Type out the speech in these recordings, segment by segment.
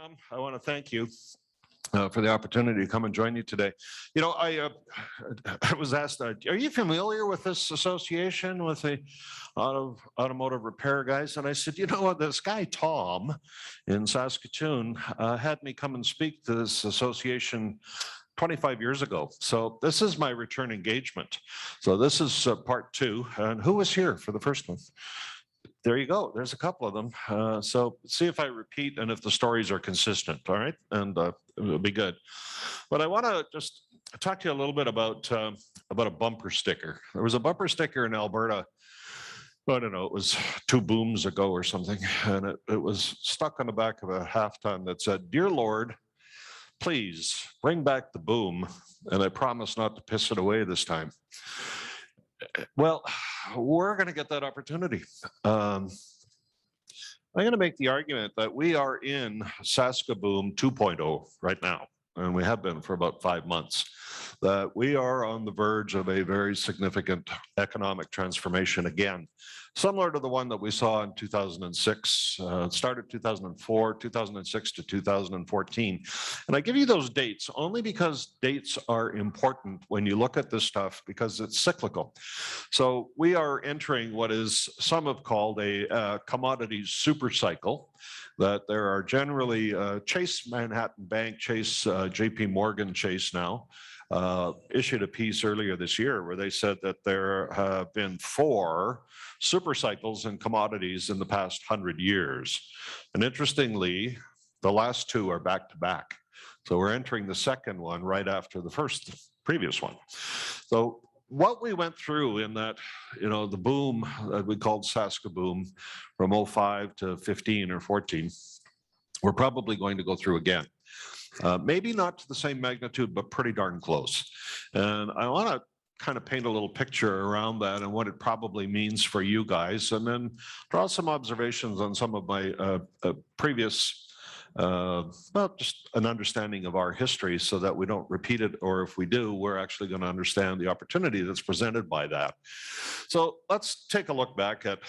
Tom. I want to thank you for the opportunity to come and join you today. You know, I was asked, are you familiar with this association with the automotive repair guys? And I said, you know what, this guy, Tom, in Saskatoon, had me come and speak to this association 25 years ago. So this is my return engagement. So this is part two. And who was here for the first one? There you go. There's a couple of them. So see if I repeat and if the stories are consistent. All right. And it'll be good. But I want to just talk to you a little bit about a bumper sticker. There was a bumper sticker in Alberta. I don't know, it was 2 booms ago or something. And it was stuck on the back of a half ton that said, "Dear Lord, please bring back the boom. And I promise not to piss it away this time." Well, we're going to get that opportunity. I'm going to make the argument that we are in Saskaboom 2.0 right now, and we have been for about 5 months, that we are on the verge of a very significant economic transformation again, similar to the one that we saw in 2006, started 2004, 2006 to 2014. And I give you those dates only because dates are important when you look at this stuff because it's cyclical. So we are entering what is some have called a commodities super cycle, that there are generally Chase Manhattan Bank, Chase, JP Morgan Chase now, issued a piece earlier this year where they said that there have been 4 super cycles in commodities in the past 100 years. And interestingly, the last 2 are back to back. So we're entering the second one right after the previous one. So what we went through in that, you know, the boom that we called Saskaboom from 05 to 15 or 14, we're probably going to go through again. Maybe not to the same magnitude, but pretty darn close. And I want to kind of paint a little picture around that and what it probably means for you guys, and then draw some observations on some of my previous, well, just an understanding of our history so that we don't repeat it, or if we do, we're actually going to understand the opportunity that's presented by that. So let's take a look back at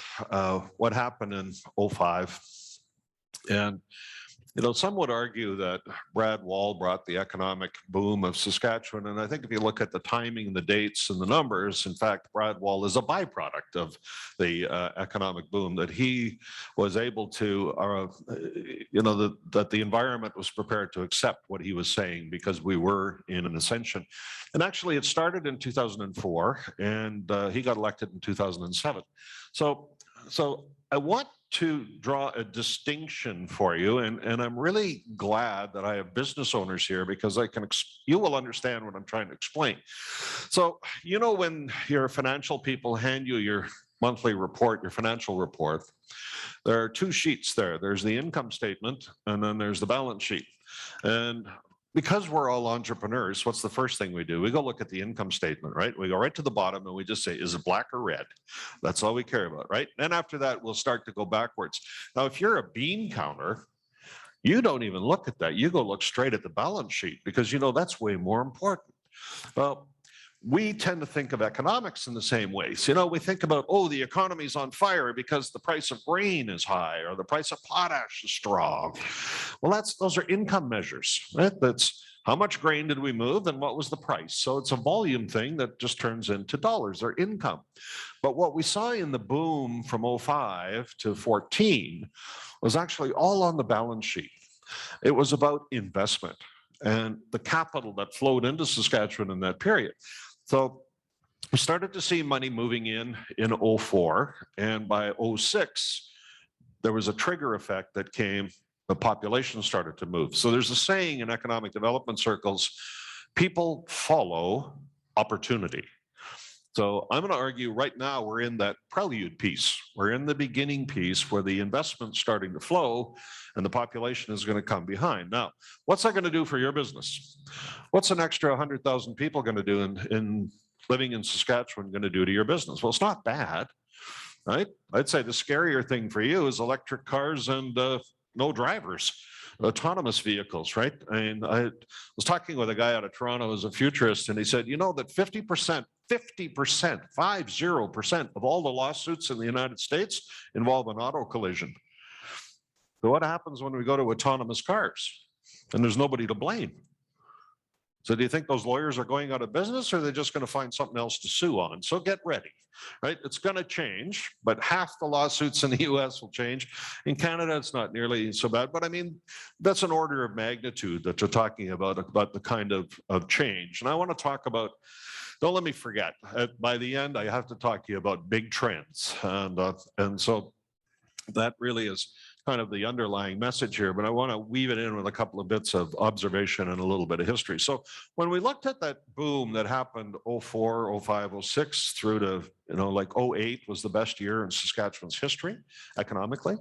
what happened in 05. And you know, some would argue that Brad Wall brought the economic boom of Saskatchewan. And I think if you look at the timing, the dates, and the numbers, in fact, Brad Wall is a byproduct of the economic boom, that he was able to, you know, that the environment was prepared to accept what he was saying because we were in an ascension. And actually, it started in 2004, and he got elected in 2007. So I want to draw a distinction for you, and I'm really glad that I have business owners here because you will understand what I'm trying to explain. So, you know, when your financial people hand you your monthly report, your financial report, there are 2 sheets there. There's the income statement, and then there's the balance sheet. And because we're all entrepreneurs, what's the first thing we do? We go look at the income statement, right? We go right to the bottom and we just say, is it black or red? That's all we care about, right? And after that, we'll start to go backwards. Now, if you're a bean counter, you don't even look at that. You go look straight at the balance sheet because you know that's way more important. Well, we tend to think of economics in the same ways. You know, we think about, oh, the economy's on fire because the price of grain is high or the price of potash is strong. Well, those are income measures, right? That's how much grain did we move and what was the price? So it's a volume thing that just turns into dollars or income. But what we saw in the boom from 05 to 14 was actually all on the balance sheet. It was about investment and the capital that flowed into Saskatchewan in that period. So we started to see money moving in 04, and by 06, there was a trigger effect that came, the population started to move. So there's a saying in economic development circles, people follow opportunity. So I'm going to argue right now we're in that prelude piece. We're in the beginning piece where the investment's starting to flow and the population is going to come behind. Now, what's that going to do for your business? What's an extra 100,000 people going to do in living in Saskatchewan going to do to your business? Well, it's not bad, right? I'd say the scarier thing for you is electric cars and no drivers, autonomous vehicles, right? I mean, I was talking with a guy out of Toronto who's a futurist, and he said, you know, that 50% of all the lawsuits in the United States involve an auto collision. So what happens when we go to autonomous cars and there's nobody to blame? So do you think those lawyers are going out of business, or are they just going to find something else to sue on? So get ready, right? It's going to change, but half the lawsuits in the US will change. In Canada, it's not nearly so bad, but I mean, that's an order of magnitude that you're talking about the kind of change. And I want to talk about, don't let me forget, by the end, I have to talk to you about big trends. And so that really is kind of the underlying message here, but I want to weave it in with a couple of bits of observation and a little bit of history. So when we looked at that boom that happened 04, 05, 06 through to, like 08 was the best year in Saskatchewan's history economically.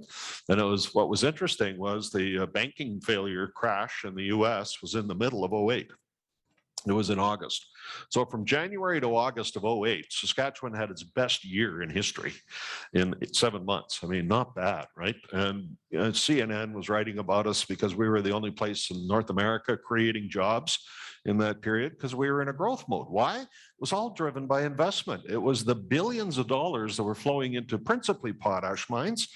And it was, what was interesting was the banking failure crash in the US was in the middle of 08. It was in August. So from January to August of 08, Saskatchewan had its best year in history in 7 months. I mean, not bad, right? And CNN was writing about us because we were the only place in North America creating jobs in that period because we were in a growth mode. Why? It was all driven by investment. It was the billions of dollars that were flowing into principally potash mines,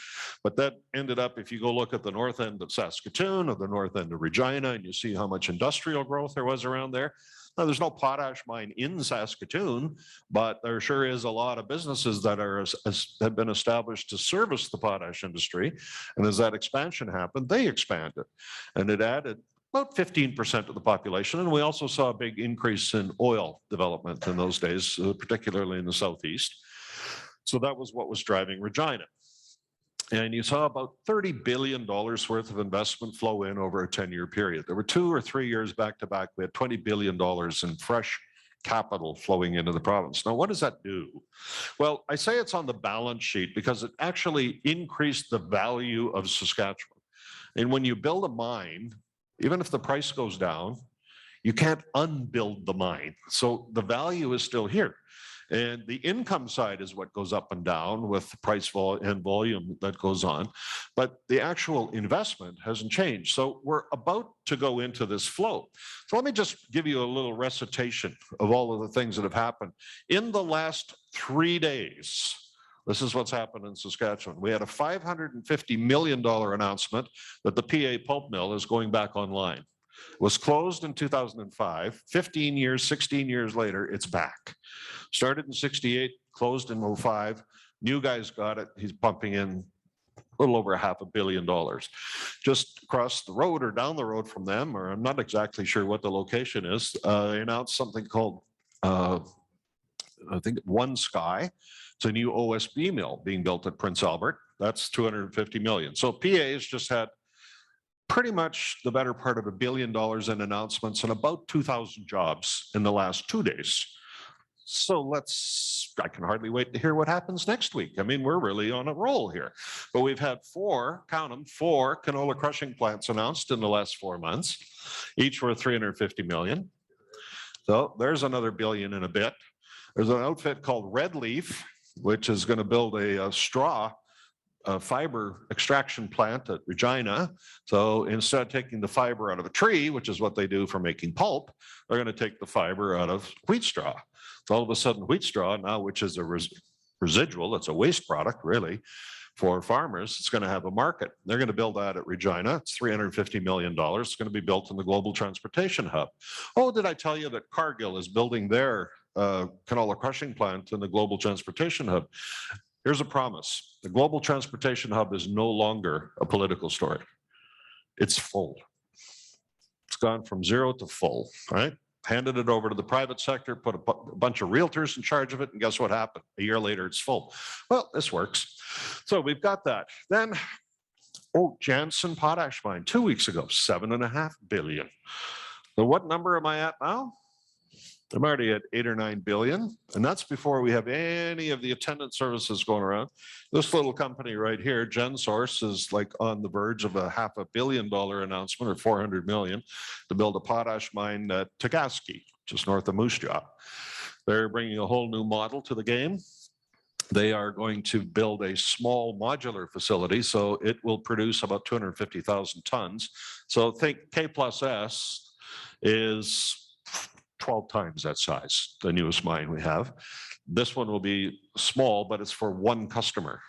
but that ended up, if you go look at the north end of Saskatoon or the north end of Regina, and you see how much industrial growth there was around there. Now, there's no potash mine in Saskatoon, but there sure is a lot of businesses that have been established to service the potash industry. And as that expansion happened, they expanded. And it added about 15% of the population. And we also saw a big increase in oil development in those days, particularly in the southeast. So that was what was driving Regina. And you saw about $30 billion worth of investment flow in over a 10-year period. There were 2 or 3 years back to back. We had $20 billion in fresh capital flowing into the province. Now, what does that do? Well, I say it's on the balance sheet because it actually increased the value of Saskatchewan. And when you build a mine, even if the price goes down, you can't unbuild the mine. So the value is still here. And the income side is what goes up and down with the price and volume that goes on. But the actual investment hasn't changed. So we're about to go into this flow. So let me just give you a little recitation of all of the things that have happened. In the last 3 days, this is what's happened in Saskatchewan. We had a $550 million announcement that the PA pulp mill is going back online. It was closed in 2005, 15 years, 16 years later, it's back. Started in 68, closed in 05. New guy's got it. He's pumping in a little over $500 million. Just across the road or down the road from them, or I'm not exactly sure what the location is, they announced something called, I think, One Sky. It's a new OSB mill being built at Prince Albert. That's $250 million. So PA has just had pretty much the better part of $1 billion in announcements and about 2,000 jobs in the last 2 days. So I can hardly wait to hear what happens next week. I mean, we're really on a roll here. But we've had 4, count them, 4 canola crushing plants announced in the last 4 months, each worth $350 million. So there's another billion and a bit. There's an outfit called Red Leaf, which is going to build a straw fiber extraction plant at Regina. So instead of taking the fiber out of a tree, which is what they do for making pulp, they're going to take the fiber out of wheat straw. So all of a sudden, wheat straw now, which is a residual, it's a waste product really for farmers, it's going to have a market. They're going to build that at Regina. It's $350 million. It's going to be built in the Global Transportation Hub. Oh, did I tell you that Cargill is building their canola crushing plant in the Global Transportation Hub? Here's a promise. The Global Transportation Hub is no longer a political story. It's full. It's gone from 0 to full, right? Handed it over to the private sector, put a bunch of realtors in charge of it, and guess what happened? A year later, it's full. Well, this works. So we've got that. Then, Jansen Potash Mine, 2 weeks ago, $7.5 billion. So what number am I at now? I'm already at 8 or 9 billion, and that's before we have any of the attendant services going around. This little company right here, GenSource, is like on the verge of a $500 million announcement, or 400 million, to build a potash mine at Tagaski, just north of Moose Jaw. They're bringing a whole new model to the game. They are going to build a small modular facility, so it will produce about 250,000 tons. So think K plus S is 12 times that size, the newest mine we have. This one will be small, but it's for one customer.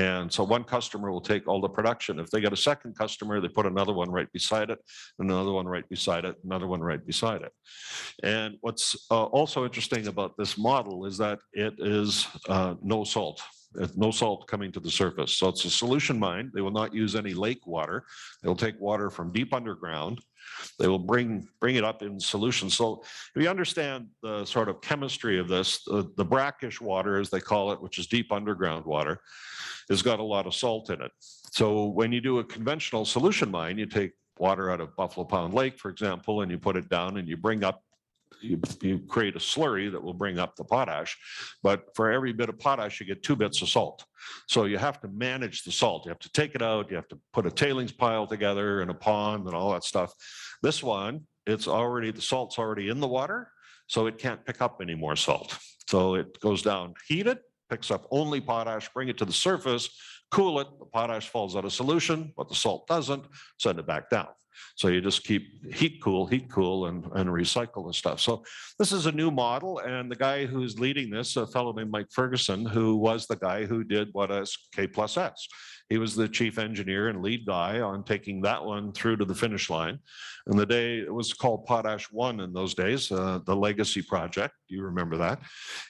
And so one customer will take all the production. If they get a second customer, they put another one right beside it, another one right beside it, another one right beside it. And what's also interesting about this model is that it is no salt. No salt coming to the surface. So it's a solution mine. They will not use any lake water. They'll take water from deep underground. They will bring it up in solution. So if you understand the sort of chemistry of this, the brackish water, as they call it, which is deep underground water, has got a lot of salt in it. So when you do a conventional solution mine, you take water out of Buffalo Pound Lake, for example, and you put it down and you bring up, you create a slurry that will bring up the potash. But for every bit of potash, you get 2 bits of salt. So you have to manage the salt. You have to take it out. You have to put a tailings pile together and a pond and all that stuff. This one, it's already, the salt's already in the water, so it can't pick up any more salt. So it goes down, heat it, picks up only potash, bring it to the surface, cool it, the potash falls out of solution, but the salt doesn't, send it back down. So you just keep heat cool, and recycle the stuff. So this is a new model, and the guy who's leading this, a fellow named Mike Ferguson, who was the guy who did what is K+S. He was the chief engineer and lead guy on taking that one through to the finish line. And the day, it was called Potash 1 in those days, the legacy project. You remember that.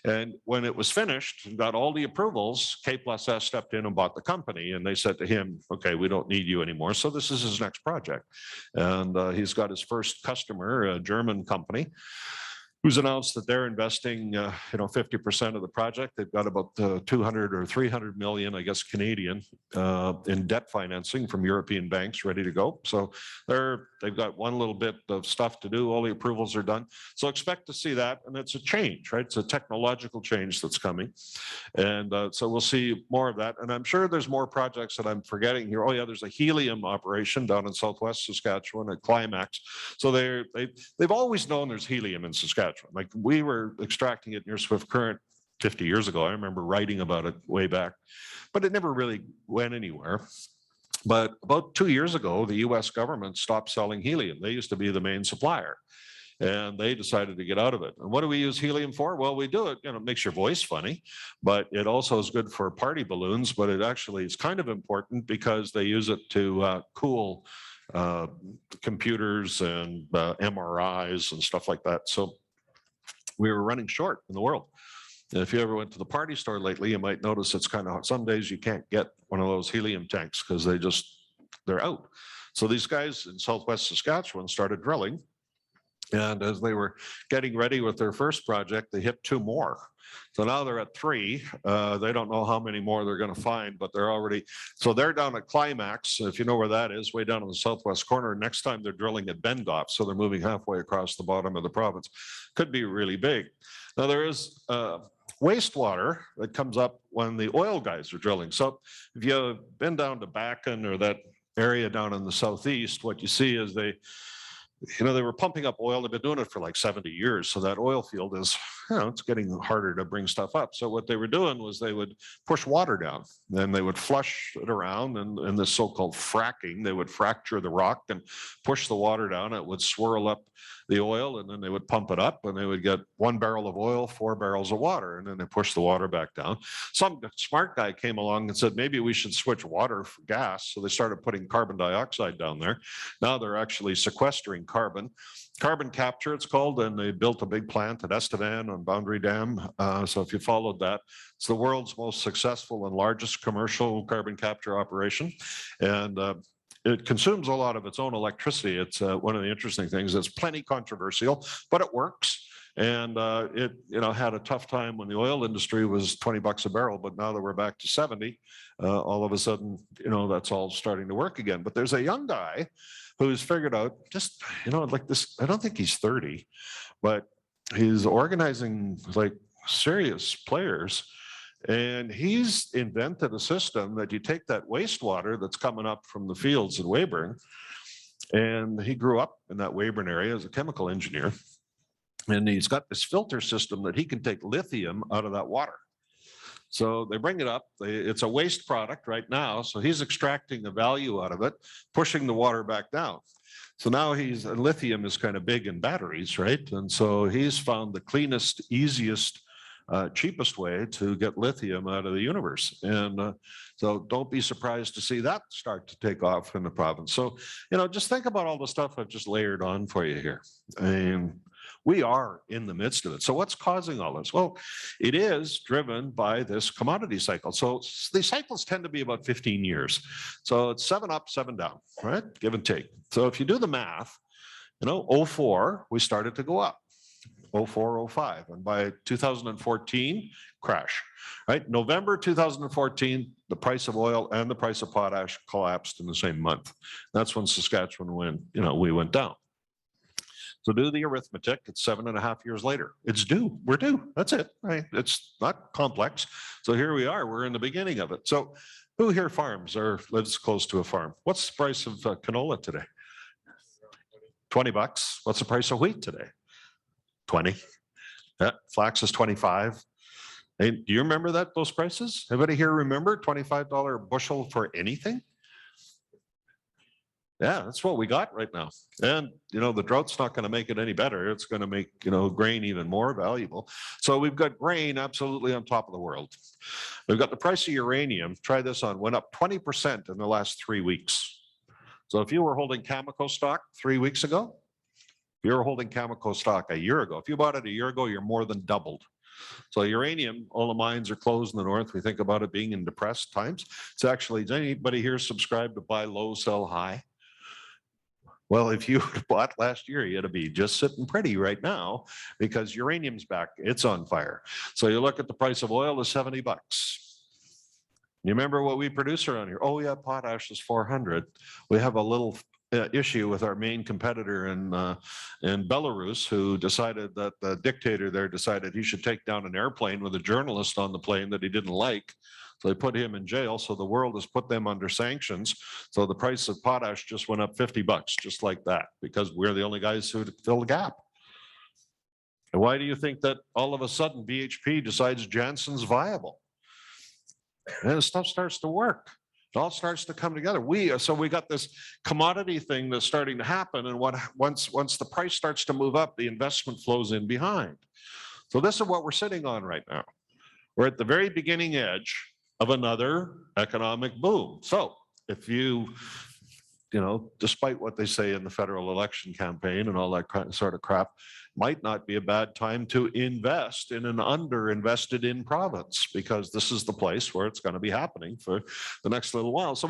And when it was finished and got all the approvals, K+S stepped in and bought the company. And they said to him, okay, we don't need you anymore. So this is his next project. And he's got his first customer, a German company, who's announced that they're investing 50% of the project. They've got about 200 or 300 million, I guess, Canadian in debt financing from European banks ready to go. So they've got one little bit of stuff to do. All the approvals are done. So expect to see that. And it's a change, right? It's a technological change that's coming. And so we'll see more of that. And I'm sure there's more projects that I'm forgetting here. Oh yeah, there's a helium operation down in Southwest Saskatchewan at Climax. So they've always known there's helium in Saskatchewan. Like we were extracting it near Swift Current 50 years ago. I remember writing about it way back, but it never really went anywhere. But about 2 years ago, the US government stopped selling helium. They used to be the main supplier, and they decided to get out of it. And what do we use helium for? Well, we do it, it makes your voice funny, but it also is good for party balloons, but it actually is kind of important because they use it to cool computers and MRIs and stuff like that. So we were running short in the world. And if you ever went to the party store lately, you might notice it's kind of, some days you can't get one of those helium tanks because they're out. So these guys in Southwest Saskatchewan started drilling. And as they were getting ready with their first project, they hit 2 more. So now they're at 3. They don't know how many more they're going to find, but they're down at Climax. If you know where that is, way down in the southwest corner. Next time they're drilling at Bengoff, so they're moving halfway across the bottom of the province. Could be really big. Now there is wastewater that comes up when the oil guys are drilling. So if you've been down to Bakken or that area down in the southeast, what you see is they were pumping up oil. They've been doing it for like 70 years. So that oil field is, it's getting harder to bring stuff up. So what they were doing was they would push water down, then they would flush it around, and this so-called fracking, they would fracture the rock and push the water down. It would swirl up the oil, and then they would pump it up, and they would get 1 barrel of oil, 4 barrels of water, and then they push the water back down. Some smart guy came along and said, maybe we should switch water for gas. So they started putting carbon dioxide down there. Now they're actually sequestering carbon capture, it's called, and they built a big plant at Estevan on Boundary Dam. So if you followed that, it's the world's most successful and largest commercial carbon capture operation. And it consumes a lot of its own electricity. It's one of the interesting things. It's plenty controversial, but it works. And it had a tough time when the oil industry was $20 a barrel, but now that we're back to 70, all of a sudden, that's all starting to work again. But there's a young guy who's figured out just, like this, I don't think he's 30, but he's organizing like serious players. And he's invented a system that you take that wastewater that's coming up from the fields in Weyburn, and he grew up in that Weyburn area as a chemical engineer. And he's got this filter system that he can take lithium out of that water. So they bring it up. It's a waste product right now. So he's extracting the value out of it, pushing the water back down. So now lithium is kind of big in batteries, right? And so he's found the cleanest, easiest cheapest way to get lithium out of the universe. And so don't be surprised to see that start to take off in the province. So, just think about all the stuff I've just layered on for you here. And we are in the midst of it. So what's causing all this? Well, it is driven by this commodity cycle. So these cycles tend to be about 15 years. So it's 7 up, 7 down, right? Give and take. So if you do the math, 04, we started to go up. 04, 05. And by 2014, crash, right? November 2014, the price of oil and the price of potash collapsed in the same month. That's when Saskatchewan we went down. So do the arithmetic, it's 7.5 years later. It's due, we're due, that's it, right? It's not complex. So here we are, we're in the beginning of it. So who here farms or lives close to a farm? What's the price of canola today? 20 bucks. What's the price of wheat today? 20. Yeah, flax is 25. Hey, do you remember those prices? Everybody here remember $25 bushel for anything? Yeah, that's what we got right now. And, the drought's not going to make it any better. It's going to make, grain even more valuable. So we've got grain absolutely on top of the world. We've got the price of uranium, try this on, went up 20% in the last 3 weeks. So if you were holding Cameco stock 3 weeks ago, if you were holding Cameco stock a year ago, if you bought it a year ago, you're more than doubled. So uranium, all the mines are closed in the north. We think about it being in depressed times. It's actually, does anybody here subscribe to buy low, sell high? Well, if you bought last year, you'd be just sitting pretty right now because uranium's back. It's on fire. So you look at the price of oil is 70 bucks. You remember what we produce around here? Oh yeah, potash is 400. We have a little issue with our main competitor in Belarus, who decided that the dictator there decided he should take down an airplane with a journalist on the plane that he didn't like. So they put him in jail. So the world has put them under sanctions. So the price of potash just went up 50 bucks, just like that, because we're the only guys who fill the gap. And why do you think that all of a sudden BHP decides Jansen's viable? And stuff starts to work. It all starts to come together. So we got this commodity thing that's starting to happen. And once the price starts to move up, the investment flows in behind. So this is what we're sitting on right now. We're at the very beginning edge of another economic boom. So if you, despite what they say in the federal election campaign and all that sort of crap, might not be a bad time to invest in an underinvested in province, because this is the place where it's going to be happening for the next little while. So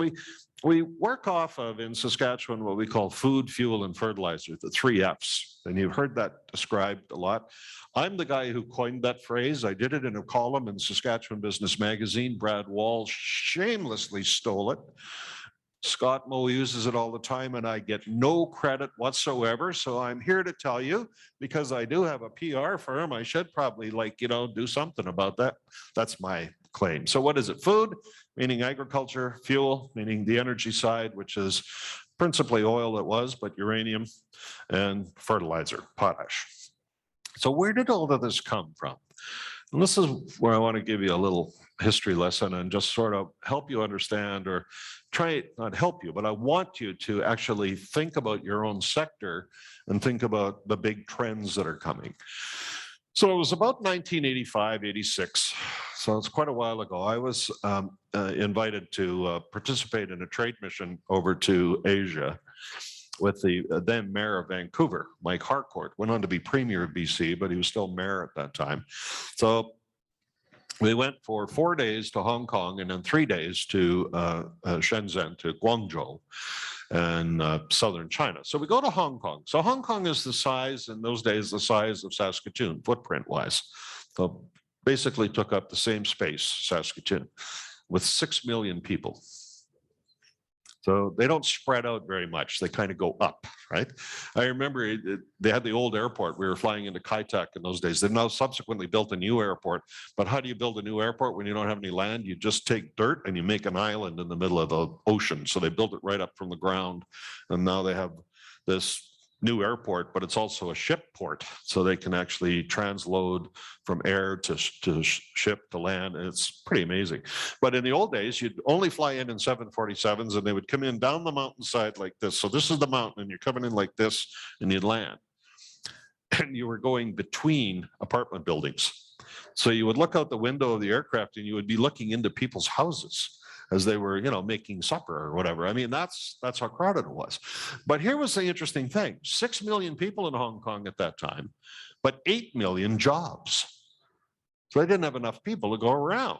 we work off of, in Saskatchewan, what we call food, fuel, and fertilizer, the 3 Fs. And you've heard that described a lot. I'm the guy who coined that phrase. I did it in a column in Saskatchewan Business Magazine. Brad Wall shamelessly stole it. Scott Moe uses it all the time, and I get no credit whatsoever. So I'm here to tell you, because I do have a PR firm, I should probably do something about that. That's my claim. So what is it? Food, meaning agriculture; fuel, meaning the energy side, which is principally oil, but uranium; and fertilizer, potash. So where did all of this come from? And this is where I want to give you a little history lesson and just sort of help you understand, or try, not help you, but I want you to actually think about your own sector and think about the big trends that are coming. So it was about 1985, 86. So it's quite a while ago. I was invited to participate in a trade mission over to Asia with the then mayor of Vancouver, Mike Harcourt. Went on to be premier of BC, but he was still mayor at that time. So we went for 4 days to Hong Kong and then 3 days to Shenzhen, to Guangzhou, and southern China. So we go to Hong Kong. So Hong Kong is the size, in those days, the size of Saskatoon, footprint-wise. So basically took up the same space, Saskatoon, with 6 million people. So they don't spread out very much. They kind of go up, right? I remember they had the old airport. We were flying into Kai Tak in those days. They've now subsequently built a new airport. But how do you build a new airport when you don't have any land? You just take dirt and you make an island in the middle of the ocean. So they built it right up from the ground. And now they have this new airport, but it's also a ship port. So they can actually transload from air to ship to land. And it's pretty amazing. But in the old days, you'd only fly in 747s, and they would come in down the mountainside like this. So this is the mountain, and you're coming in like this, and you'd land. And you were going between apartment buildings. So you would look out the window of the aircraft and you would be looking into people's houses as they were, making supper or whatever. I mean, that's how crowded it was. But here was the interesting thing. 6 million people in Hong Kong at that time, but 8 million jobs. So they didn't have enough people to go around.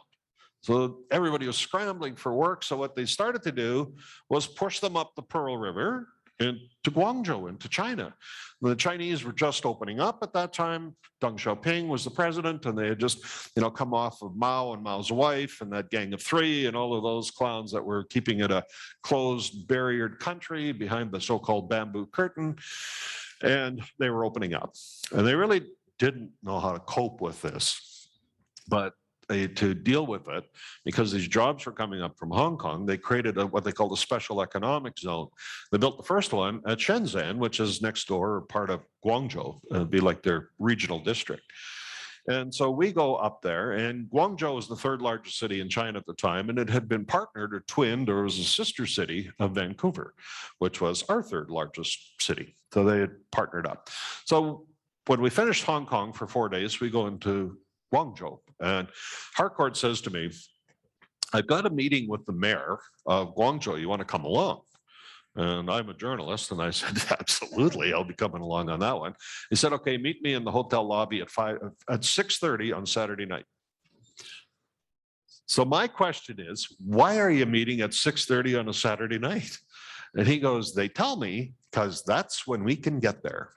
So everybody was scrambling for work. So what they started to do was push them up the Pearl River into Guangzhou, into China. The Chinese were just opening up at that time. Deng Xiaoping was the president, and they had just, come off of Mao and Mao's wife and that Gang of Three and all of those clowns that were keeping it a closed, barriered country behind the so-called bamboo curtain. And they were opening up. And they really didn't know how to cope with this. But to deal with it, because these jobs were coming up from Hong Kong, they created what they called a special economic zone. They built the first one at Shenzhen, which is next door, or part of Guangzhou. It'd be like their regional district. And so we go up there, and Guangzhou was the third largest city in China at the time, and it had been partnered or twinned, or was a sister city of Vancouver, which was our third largest city. So they had partnered up. So when we finished Hong Kong for 4 days, we go into Guangzhou. And Harcourt says to me, I've got a meeting with the mayor of Guangzhou. You want to come along? And I'm a journalist. And I said, absolutely, I'll be coming along on that one. He said, okay, meet me in the hotel lobby at 6:30 on Saturday night. So my question is, why are you meeting at 6:30 on a Saturday night? And he goes, they tell me, because that's when we can get there.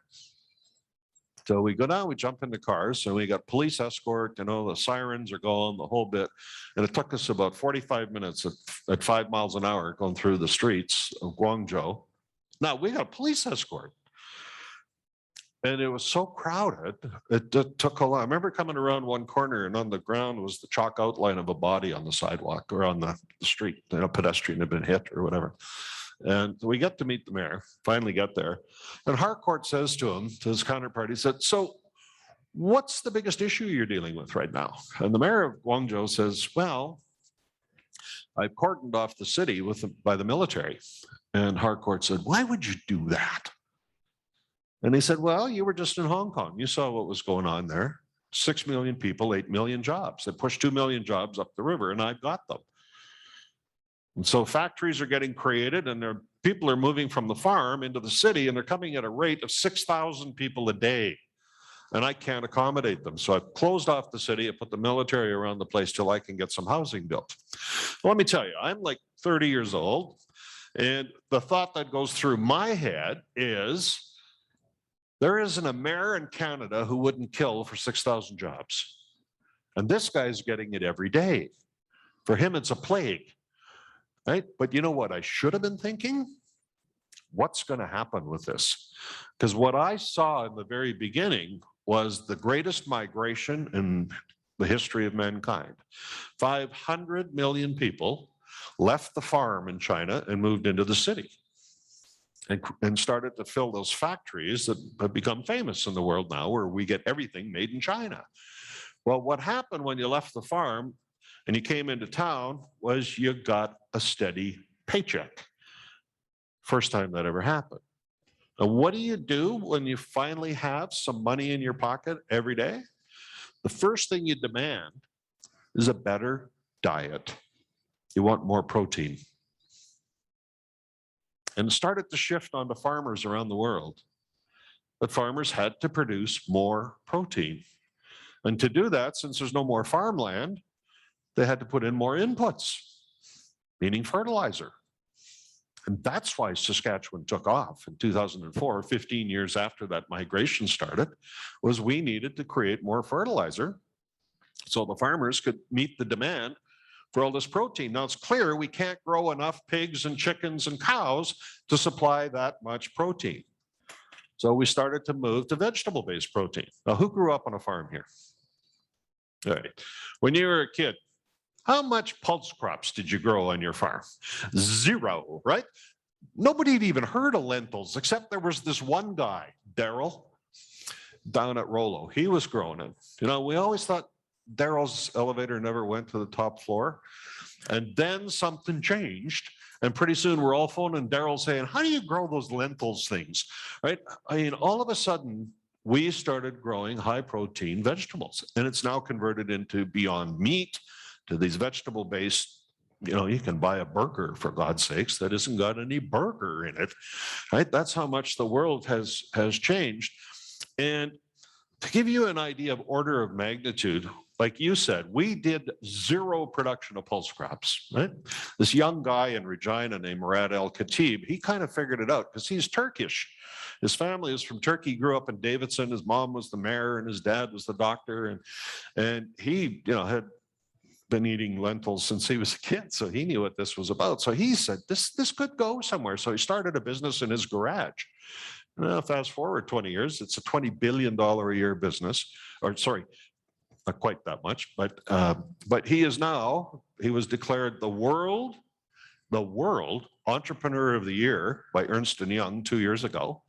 So we go down, we jump into cars, and we got police escort, the sirens are going, the whole bit. And it took us about 45 minutes at 5 miles an hour going through the streets of Guangzhou. Now we got a police escort. And it was so crowded, it took a lot. I remember coming around one corner, and on the ground was the chalk outline of a body on the sidewalk or on the street. A pedestrian had been hit or whatever. And we get to meet the mayor, finally get there. And Harcourt says to him, to his counterpart, he said, so what's the biggest issue you're dealing with right now? And the mayor of Guangzhou says, well, I've cordoned off the city by the military. And Harcourt said, why would you do that? And he said, well, you were just in Hong Kong. You saw what was going on there. 6 million people, 8 million jobs. They pushed 2 million jobs up the river, and I've got them. And so factories are getting created, and people are moving from the farm into the city, and they're coming at a rate of 6,000 people a day. And I can't accommodate them. So I've closed off the city. I put the military around the place till I can get some housing built. Well, let me tell you, I'm like 30 years old. And the thought that goes through my head is, there isn't a mayor in Canada who wouldn't kill for 6,000 jobs. And this guy's getting it every day. For him, it's a plague. Right? But you know what I should have been thinking? What's going to happen with this? Because what I saw in the very beginning was the greatest migration in the history of mankind. 500 million people left the farm in China and moved into the city and started to fill those factories that have become famous in the world now, where we get everything made in China. Well, what happened when you left the farm and you came into town was you got a steady paycheck. First time that ever happened. And what do you do when you finally have some money in your pocket every day? The first thing you demand is a better diet. You want more protein. And it started to shift onto farmers around the world. But farmers had to produce more protein. And to do that, since there's no more farmland, they had to put in more inputs, meaning fertilizer. And that's why Saskatchewan took off in 2004, 15 years after that migration started, was we needed to create more fertilizer so the farmers could meet the demand for all this protein. Now it's clear we can't grow enough pigs and chickens and cows to supply that much protein. So we started to move to vegetable-based protein. Now, who grew up on a farm here? All right. When you were a kid, how much pulse crops did you grow on your farm? 0, right? Nobody had even heard of lentils, except there was this one guy, Daryl, down at Rollo. He was growing it. We always thought Daryl's elevator never went to the top floor. And then something changed. And pretty soon we're all phoning Daryl saying, how do you grow those lentils things, right? I mean, all of a sudden, we started growing high protein vegetables, and it's now converted into Beyond Meat, to these vegetable based. You can buy a burger, for God's sakes, that isn't got any burger in it, right? That's how much the world has changed. And to give you an idea of order of magnitude, like you said, we did zero production of pulse crops, right? This young guy in Regina named Murad El-Khatib, he kind of figured it out because he's Turkish. His family is from Turkey, grew up in Davidson. His mom was the mayor and his dad was the doctor. And he, had been eating lentils since he was a kid, so he knew what this was about. So he said, this could go somewhere. So he started a business in his garage. Well, fast forward 20 years, it's a $20 billion a year business, or sorry, not quite that much, but he was declared the world entrepreneur of the year by Ernst & Young 2 years ago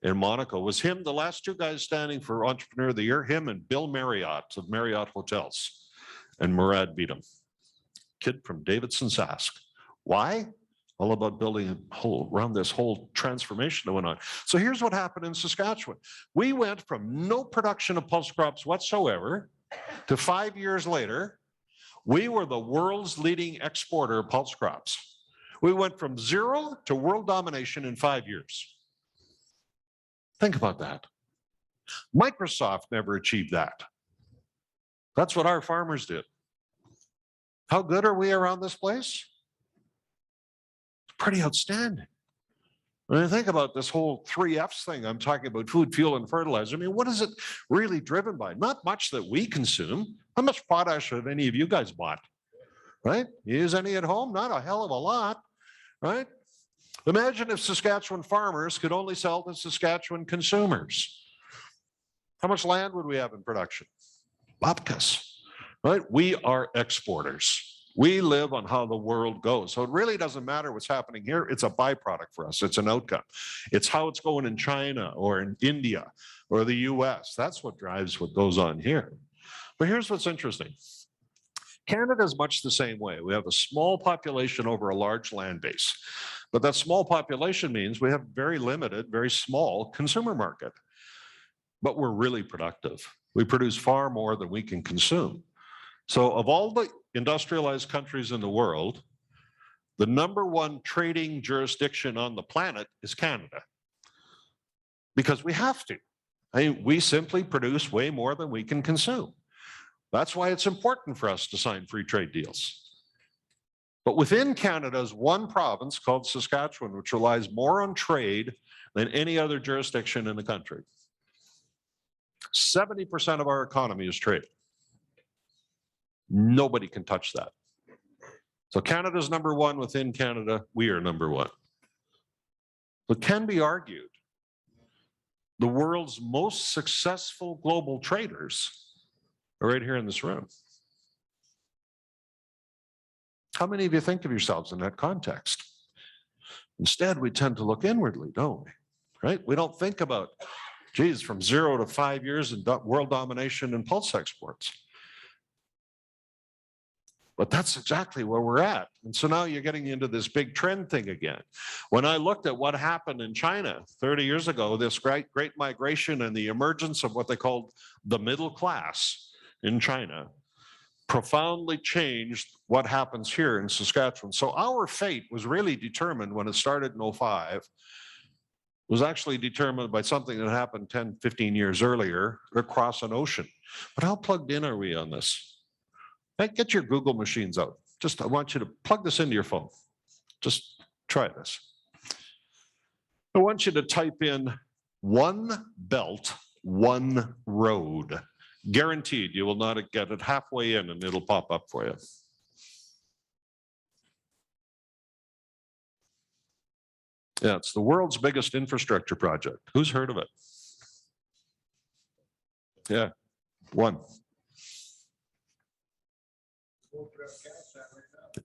in Monaco. Was him, the last two guys standing for entrepreneur of the year, him and Bill Marriott of Marriott Hotels. And Murad beat him. Kid from Davidson, Sask. Why? All about building around this whole transformation that went on. So here's what happened in Saskatchewan. We went from no production of pulse crops whatsoever to 5 years later, we were the world's leading exporter of pulse crops. We went from zero to world domination in 5 years. Think about that. Microsoft never achieved that. That's what our farmers did. How good are we around this place? It's pretty outstanding. When I think about this whole 3 F's thing, I'm talking about food, fuel, and fertilizer. I mean, what is it really driven by? Not much that we consume. How much potash have any of you guys bought? Right? You use any at home? Not a hell of a lot, right? Imagine if Saskatchewan farmers could only sell to Saskatchewan consumers. How much land would we have in production? Babkas, right? We are exporters. We live on how the world goes. So it really doesn't matter what's happening here. It's a byproduct for us. It's an outcome. It's how it's going in China or in India or the US. That's what drives what goes on here. But here's what's interesting. Canada is much the same way. We have a small population over a large land base. But that small population means we have very limited, very small consumer market. But we're really productive. We produce far more than we can consume. So of all the industrialized countries in the world, the #1 trading jurisdiction on the planet is Canada. Because we have to. We simply produce way more than we can consume. That's why it's important for us to sign free trade deals. But within Canada is one province called Saskatchewan, which relies more on trade than any other jurisdiction in the country. 70% of our economy is trade. Nobody can touch that. So Canada's #1 within Canada, we are #1. It can be argued the world's most successful global traders are right here in this room. How many of you think of yourselves in that context? Instead, we tend to look inwardly, don't we? Right? We don't think about, geez, from 0 to 5 years in world domination and pulse exports. But that's exactly where we're at. And so now you're getting into this big trend thing again. When I looked at what happened in China 30 years ago, this great migration and the emergence of what they called the middle class in China profoundly changed what happens here in Saskatchewan. So our fate was really determined when it started in 2005, was actually determined by something that happened 10, 15 years earlier across an ocean. But how plugged in are we on this? Hey, get your Google machines out. I want you to plug this into your phone. Just try this. I want you to type in one belt, one road. Guaranteed you will not get it halfway in and it'll pop up for you. Yeah, it's the world's biggest infrastructure project. Who's heard of it? Yeah, one.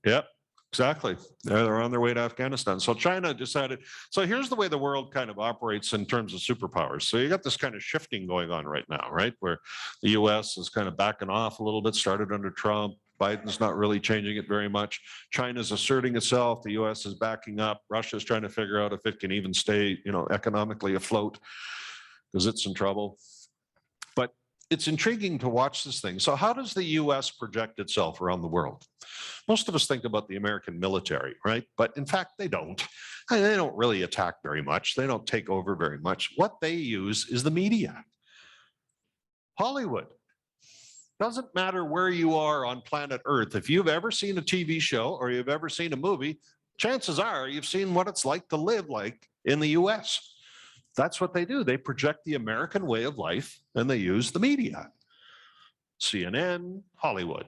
Yep, exactly. They're on their way to Afghanistan. So China decided, so here's the way the world kind of operates in terms of superpowers. So you got this kind of shifting going on right now, right? Where the US is kind of backing off a little bit, started under Trump. Biden's not really changing it very much. China's asserting itself. The US is backing up. Russia's trying to figure out if it can even stay, economically afloat. because it's in trouble. But it's intriguing to watch this thing. So how does the US project itself around the world? Most of us think about the American military, right? But in fact, they don't. And they don't really attack very much. They don't take over very much. What they use is the media. Hollywood. Doesn't matter where you are on planet Earth. If you've ever seen a TV show or you've ever seen a movie, chances are you've seen what it's like to live like in the US. That's what they do. They project the American way of life and they use the media. CNN, Hollywood,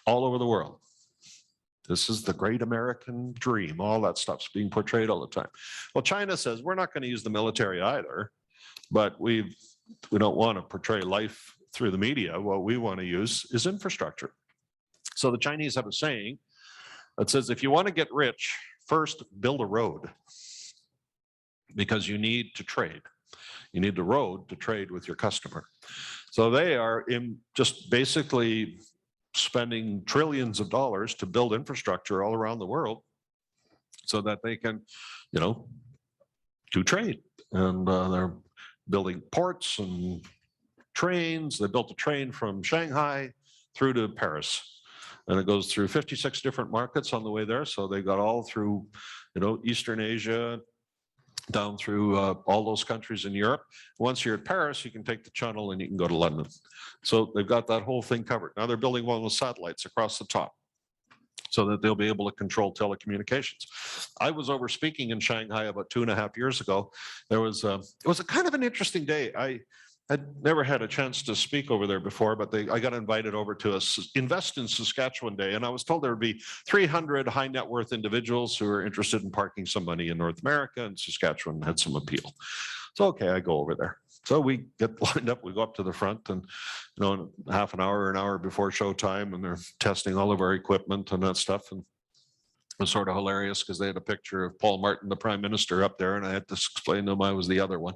all over the world. This is the great American dream. All that stuff's being portrayed all the time. Well, China says we're not going to use the military either, but we don't want to portray life through the media. What we want to use is infrastructure. So the Chinese have a saying that says, if you want to get rich, first build a road, because you need to trade. You need the road to trade with your customer. So they are just basically spending trillions of dollars to build infrastructure all around the world so that they can, do trade. And they're building ports and trains. They built a train from Shanghai through to Paris. And it goes through 56 different markets on the way there. So they got all through, Eastern Asia, down through all those countries in Europe. Once you're at Paris, you can take the channel and you can go to London. So they've got that whole thing covered. Now they're building one with satellites across the top so that they'll be able to control telecommunications. I was over speaking in Shanghai about 2.5 years ago. It was a kind of an interesting day. I'd never had a chance to speak over there before, but I got invited over to a Invest in Saskatchewan Day, and I was told there would be 300 high net worth individuals who are interested in parking some money in North America, and Saskatchewan had some appeal. So, okay, I go over there. So we get lined up, we go up to the front, and half an hour before showtime, and they're testing all of our equipment and that stuff. And it was sort of hilarious because they had a picture of Paul Martin, the Prime Minister, up there, and I had to explain to them I was the other one.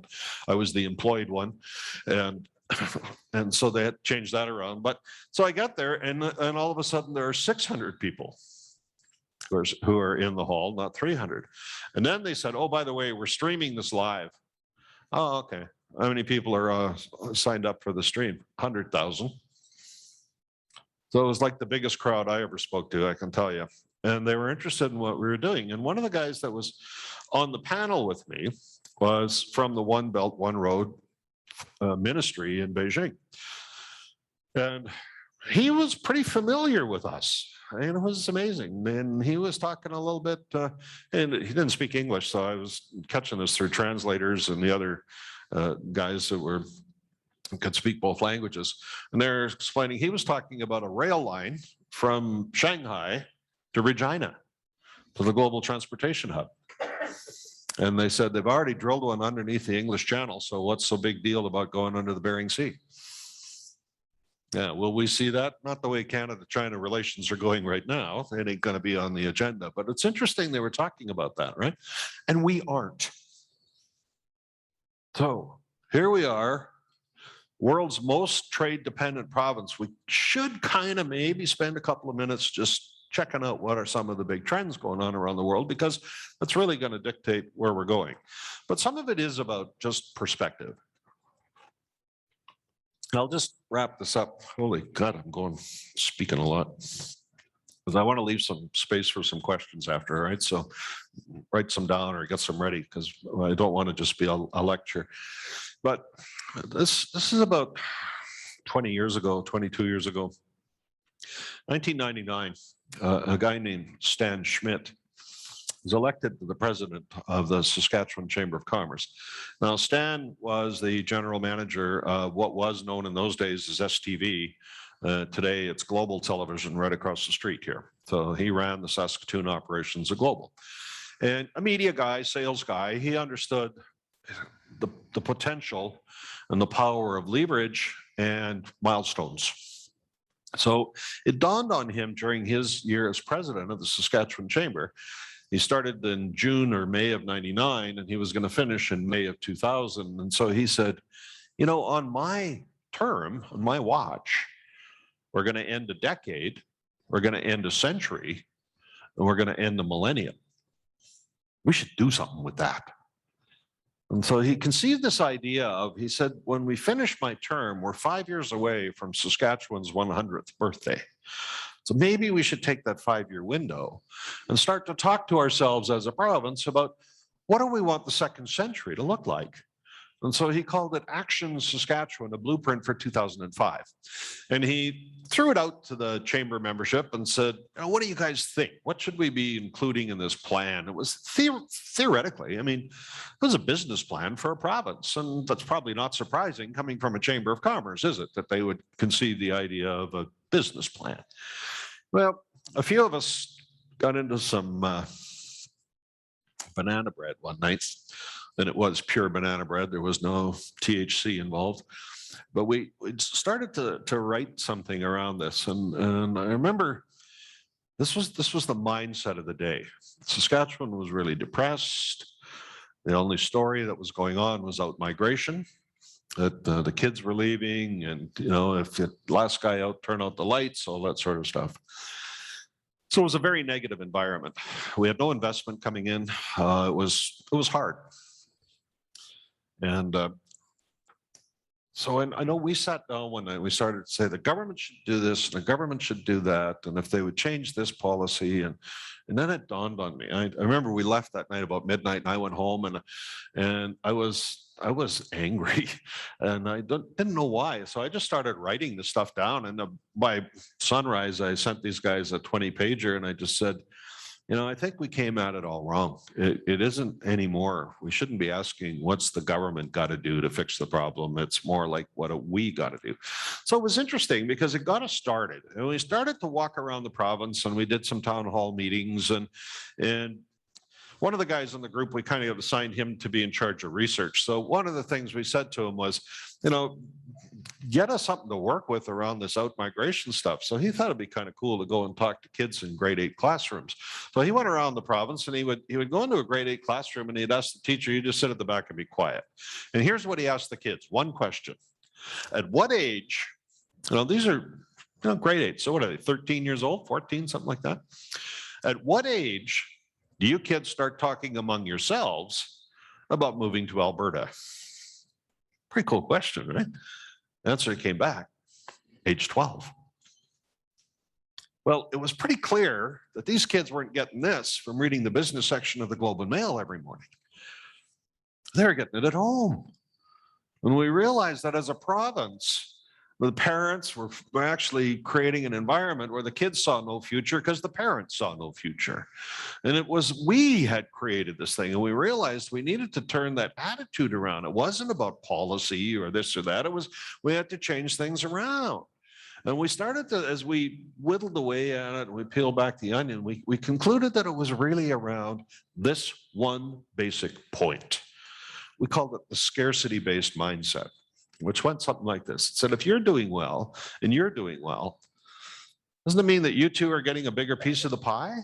I was the employed one. And so they had changed that around. But so I got there, and all of a sudden there are 600 people who are in the hall, not 300. And then they said, oh, by the way, we're streaming this live. Oh, okay. How many people are signed up for the stream? 100,000. So it was like the biggest crowd I ever spoke to, I can tell you. And they were interested in what we were doing. And one of the guys that was on the panel with me was from the One Belt, One Road ministry in Beijing. And he was pretty familiar with us. And it was amazing. And he was talking a little bit, and he didn't speak English, so I was catching this through translators and the other guys that could speak both languages. And they're explaining, he was talking about a rail line from Shanghai to Regina, to the global transportation hub. And they said they've already drilled one underneath the English Channel, so what's so big deal about going under the Bering Sea? Yeah, will we see that? Not the way Canada-China relations are going right now. It ain't going to be on the agenda. But it's interesting they were talking about that, right? And we aren't. So here we are, world's most trade-dependent province. We should kind of maybe spend a couple of minutes just checking out what are some of the big trends going on around the world, because that's really going to dictate where we're going. But some of it is about just perspective. I'll just wrap this up. Holy God, I'm speaking a lot, because I want to leave some space for some questions after, right? So write some down or get some ready, because I don't want to just be a lecture. But this is about 20 years ago, 22 years ago, 1999, a guy named Stan Schmidt was elected to the president of the Saskatchewan Chamber of Commerce. Now, Stan was the general manager of what was known in those days as STV. Today, it's Global Television right across the street here. So he ran the Saskatoon operations of Global. And a media guy, sales guy, he understood the potential and the power of leverage and milestones. So it dawned on him during his year as president of the Saskatchewan Chamber. He started in June or May of '99, and he was going to finish in May of 2000. And so he said, on my term, on my watch, we're going to end a decade, we're going to end a century, and we're going to end the millennium. We should do something with that. And so he conceived this idea of, he said, when we finish my term, we're 5 years away from Saskatchewan's 100th birthday. So maybe we should take that 5-year window and start to talk to ourselves as a province about what do we want the second century to look like? And so he called it Action Saskatchewan, a blueprint for 2005. And he threw it out to the chamber membership and said, what do you guys think? What should we be including in this plan? It was theoretically, I mean, it was a business plan for a province. And that's probably not surprising coming from a chamber of commerce, is it? That they would conceive the idea of a business plan. Well, a few of us got into some banana bread one night. And it was pure banana bread. There was no THC involved. But we started to write something around this. And I remember this was the mindset of the day. Saskatchewan was really depressed. The only story that was going on was out migration, that the kids were leaving, and if the last guy out, turn out the lights, all that sort of stuff. So it was a very negative environment. We had no investment coming in. It was hard. And so I know we sat down one night, we started to say the government should do this, and the government should do that, and if they would change this policy, and then it dawned on me. I remember we left that night about midnight, and I went home, and I was angry, and I didn't know why. So I just started writing the stuff down, and by sunrise, I sent these guys a 20-pager, and I just said, I think we came at it all wrong. It isn't anymore. We shouldn't be asking what's the government got to do to fix the problem. It's more like what do we got to do. So it was interesting because it got us started. And we started to walk around the province, and we did some town hall meetings. And one of the guys in the group, we kind of assigned him to be in charge of research. So one of the things we said to him was, get us something to work with around this out-migration stuff. So he thought it'd be kind of cool to go and talk to kids in grade 8 classrooms. So he went around the province, and he would go into a grade 8 classroom, and he'd ask the teacher, you just sit at the back and be quiet. And here's what he asked the kids, one question. At what age, these are grade 8, so what are they, 13 years old, 14, something like that? At what age do you kids start talking among yourselves about moving to Alberta? Pretty cool question, right? Answer came back, age 12. Well, it was pretty clear that these kids weren't getting this from reading the business section of the Globe and Mail every morning. They were getting it at home. When we realized that as a province, the parents were actually creating an environment where the kids saw no future because the parents saw no future. And it was, we had created this thing, and we realized we needed to turn that attitude around. It wasn't about policy or this or that. It was, we had to change things around. And we started to, as we whittled away at it, and we peeled back the onion, we concluded that it was really around this one basic point. We called it the scarcity-based mindset, which went something like this. It said, if you're doing well and you're doing well, doesn't it mean that you two are getting a bigger piece of the pie?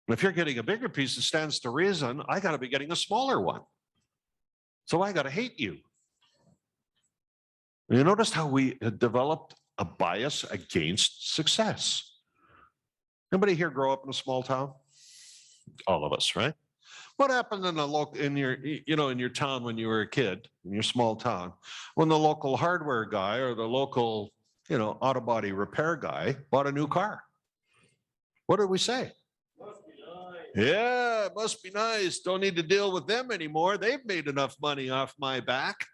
If you're getting a bigger piece, it stands to reason I got to be getting a smaller one. So I got to hate you. You noticed how we had developed a bias against success. Anybody here grow up in a small town? All of us, right? What happened in your town when you were a kid, in your small town, when the local hardware guy or the local, auto body repair guy bought a new car? What did we say? Must be nice. Yeah, it must be nice. Don't need to deal with them anymore. They've made enough money off my back.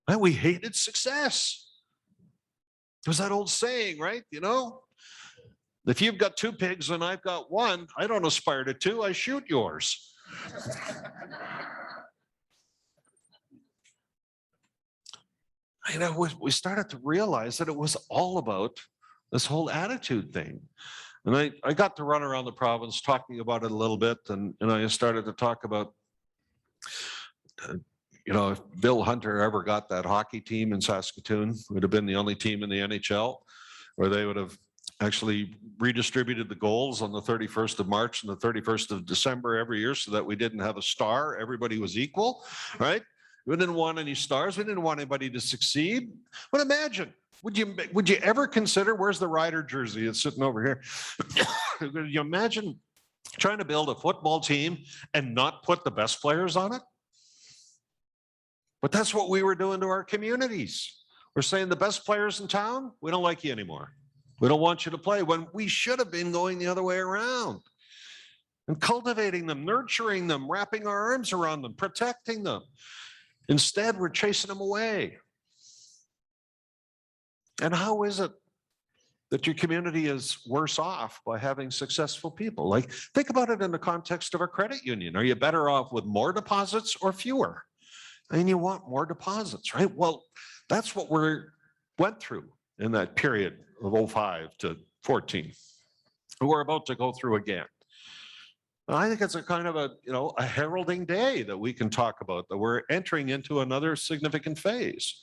And we hated success. There's that old saying, right? If you've got 2 pigs and I've got 1, I don't aspire to 2, I shoot yours. We started to realize that it was all about this whole attitude thing. And I got to run around the province talking about it a little bit, and I started to talk about, if Bill Hunter ever got that hockey team in Saskatoon, it would have been the only team in the NHL where they would have actually redistributed the goals on the 31st of March and the 31st of December every year so that we didn't have a star. Everybody was equal, right? We didn't want any stars. We didn't want anybody to succeed. But imagine, would you ever consider, where's the Rider jersey? It's sitting over here. Could you imagine Trying to build a football team and not put the best players on it? But that's what we were doing to our communities. We're saying the best players in town, we don't like you anymore. We don't want you to play, when we should have been going the other way around and cultivating them, nurturing them, wrapping our arms around them, protecting them. Instead, we're chasing them away. And how is it that your community is worse off by having successful people? Like, think about it in the context of a credit union. Are you better off with more deposits or fewer? And you want more deposits, right? Well, that's what we went through in that period of 05 to 14. We're about to go through again. And I think it's a kind of a heralding day that we can talk about, that we're entering into another significant phase.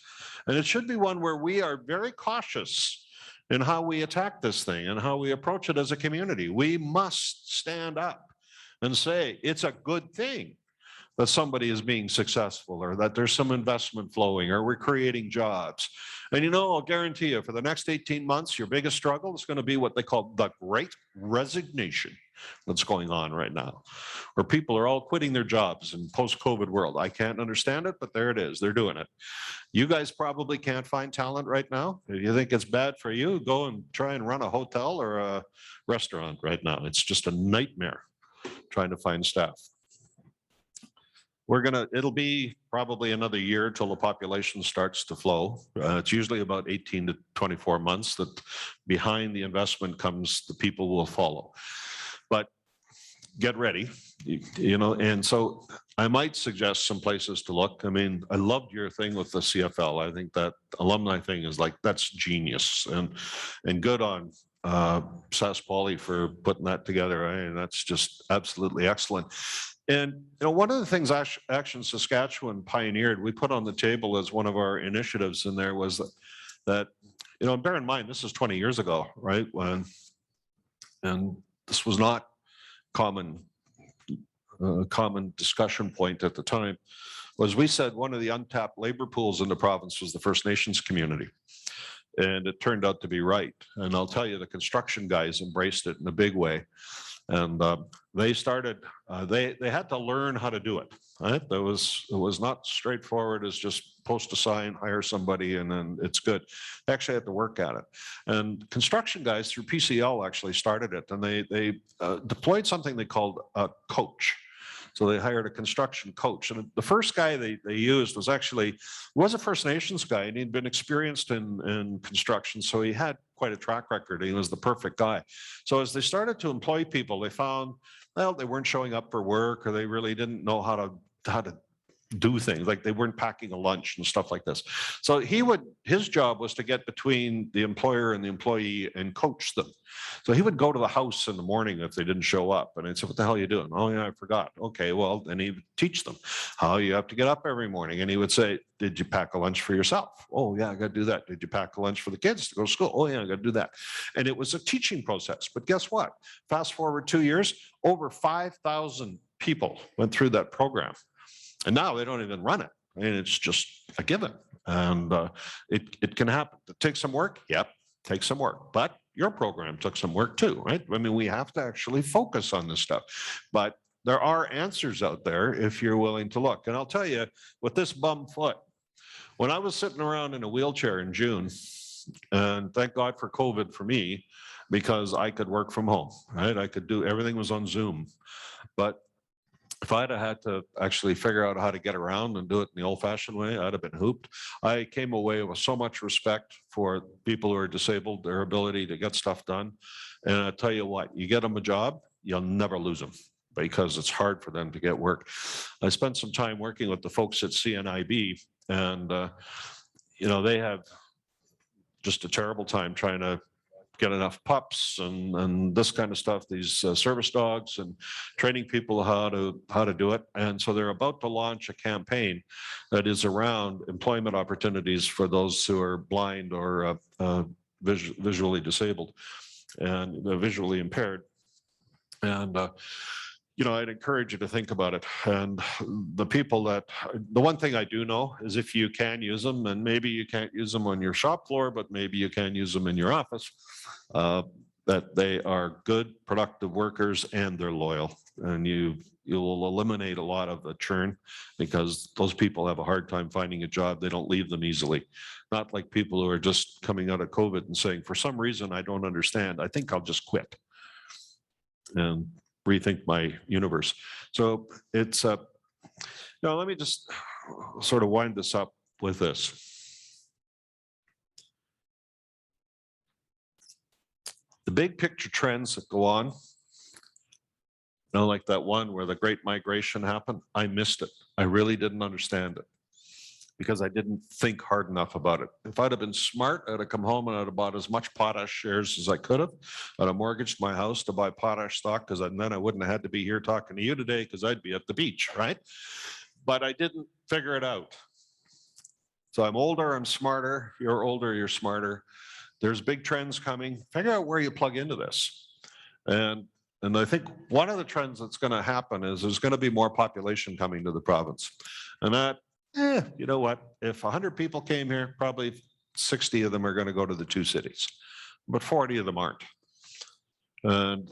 And it should be one where we are very cautious in how we attack this thing and how we approach it as a community. We must stand up and say, it's a good thing that somebody is being successful, or that there's some investment flowing, or we're creating jobs. And I'll guarantee you, for the next 18 months, your biggest struggle is going to be what they call the Great Resignation that's going on right now, where people are all quitting their jobs in post-COVID world. I can't understand it, but there it is. They're doing it. You guys probably can't find talent right now. If you think it's bad for you, go and try and run a hotel or a restaurant right now. It's just a nightmare trying to find staff. It'll be probably another year till the population starts to flow. It's usually about 18 to 24 months that behind the investment comes the people will follow. But get ready, and so I might suggest some places to look. I mean, I loved your thing with the CFL. I think that alumni thing is that's genius, and good on Sask Poly for putting that together. And that's just absolutely excellent. And one of the things Action Saskatchewan pioneered, we put on the table as one of our initiatives in there, was that bear in mind, this is 20 years ago, right? And this was not common discussion point at the time, was we said one of the untapped labor pools in the province was the First Nations community. And it turned out to be right. And I'll tell you, the construction guys embraced it in a big way. And they started, they had to learn how to do it. Right? It was not straightforward as just post a sign, hire somebody, and then it's good. They actually had to work at it. And construction guys through PCL actually started it, and they deployed something they called a coach. So they hired a construction coach. And the first guy they used was a First Nations guy, and he'd been experienced in construction. So he had quite a track record. He was the perfect guy. So as they started to employ people, they found, well, they weren't showing up for work, or they really didn't know how to do things, like they weren't packing a lunch and stuff like this. So his job was to get between the employer and the employee and coach them. So he would go to the house in the morning if they didn't show up, and I'd say, what the hell are you doing? Oh yeah, I forgot. Okay, well, and he would teach them how you have to get up every morning. And he would say, did you pack a lunch for yourself? Oh yeah, I got to do that. Did you pack a lunch for the kids to go to school? Oh yeah, I got to do that. And it was a teaching process. But guess what? Fast forward 2 years, over 5,000 people went through that program. And now they don't even run it. I mean, it's just a given. And it can happen. It takes some work. Yep, takes some work. But your program took some work too, right? I mean, we have to actually focus on this stuff. But there are answers out there if you're willing to look. And I'll tell you, with this bum foot, when I was sitting around in a wheelchair in June, and thank God for COVID for me, because I could work from home, right? I could do, everything was on Zoom. But if I'd have had to actually figure out how to get around and do it in the old-fashioned way, I'd have been hooped. I came away with so much respect for people who are disabled, their ability to get stuff done. And I tell you what, you get them a job, you'll never lose them, because it's hard for them to get work. I spent some time working with the folks at CNIB, and they have just a terrible time trying to get enough pups and this kind of stuff, these service dogs, and training people how to do it. And so they're about to launch a campaign that is around employment opportunities for those who are blind or visually disabled and visually impaired. And I'd encourage you to think about it. And the one thing I do know is, if you can use them, and maybe you can't use them on your shop floor, but maybe you can use them in your office, that they are good, productive workers and they're loyal. And you'll eliminate a lot of the churn because those people have a hard time finding a job. They don't leave them easily. Not like people who are just coming out of COVID and saying, for some reason, I don't understand. I think I'll just quit and rethink my universe. So it's, now let me just sort of wind this up with this. The big picture trends that go on, like that one where the Great Migration happened, I missed it. I really didn't understand it because I didn't think hard enough about it. If I'd have been smart, I'd have come home and I'd have bought as much potash shares as I could have. I'd have mortgaged my house to buy potash stock because then I wouldn't have had to be here talking to you today because I'd be at the beach, right? But I didn't figure it out. So I'm older, I'm smarter. You're older, you're smarter. There's big trends coming. Figure out where you plug into this. And I think one of the trends that's going to happen is there's going to be more population coming to the province. And that, you know what? If 100 people came here, probably 60 of them are going to go to the two cities, but 40 of them aren't. And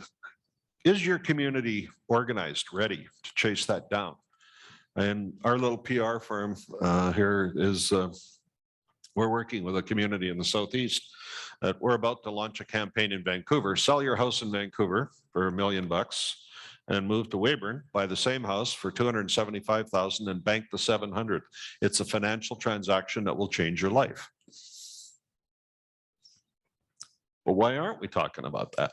is your community organized, ready to chase that down? And our little PR firm here is, we're working with a community in the Southeast that we're about to launch a campaign in Vancouver. Sell your house in Vancouver for $1 million and move to Weyburn, buy the same house for $275,000 and bank the 700. It's a financial transaction that will change your life. But why aren't we talking about that?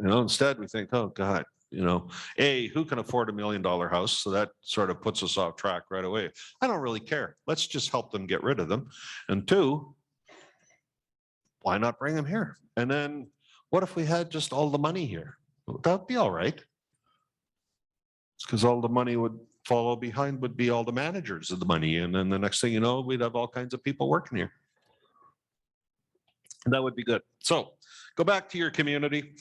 Instead we think, oh God, who can afford $1 million house? So that sort of puts us off track right away. I don't really care. Let's just help them get rid of them. And two, why not bring them here? And then what if we had just all the money here? That'd be all right. It's because all the money would follow behind would be all the managers of the money. And then the next thing you know, we'd have all kinds of people working here. And that would be good. So go back to your community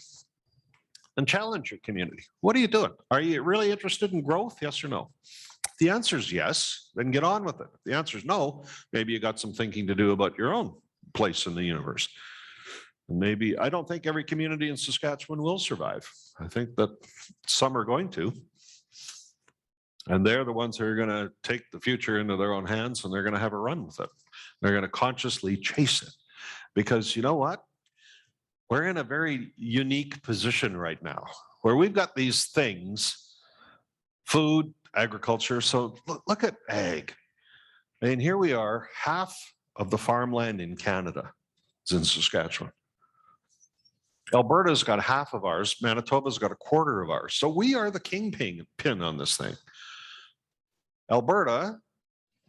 and challenge your community. What are you doing? Are you really interested in growth? Yes or no? If the answer is yes, then get on with it. If the answer is no, maybe you got some thinking to do about your own place in the universe. And maybe, I don't think every community in Saskatchewan will survive. I think that some are going to. And they're the ones who are going to take the future into their own hands and they're going to have a run with it. They're going to consciously chase it. Because you know what? We're in a very unique position right now where we've got these things, food, agriculture. So look at ag. And here we are, half of the farmland in Canada is in Saskatchewan. Alberta's got half of ours. Manitoba's got a quarter of ours. So we are the kingpin on this thing. Alberta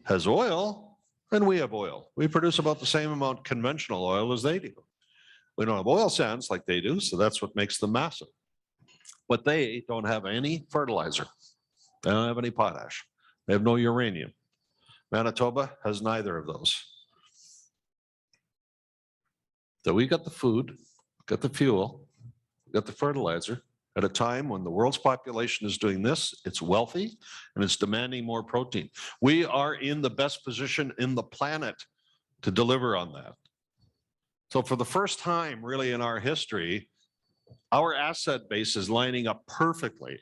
has oil and we have oil. We produce about the same amount of conventional oil as they do. We don't have oil sands like they do, so that's what makes them massive. But they don't have any fertilizer. They don't have any potash. They have no uranium. Manitoba has neither of those. So we got the food, got the fuel, got the fertilizer at a time when the world's population is doing this. It's wealthy and it's demanding more protein. We are in the best position in the planet to deliver on that. So for the first time really in our history, our asset base is lining up perfectly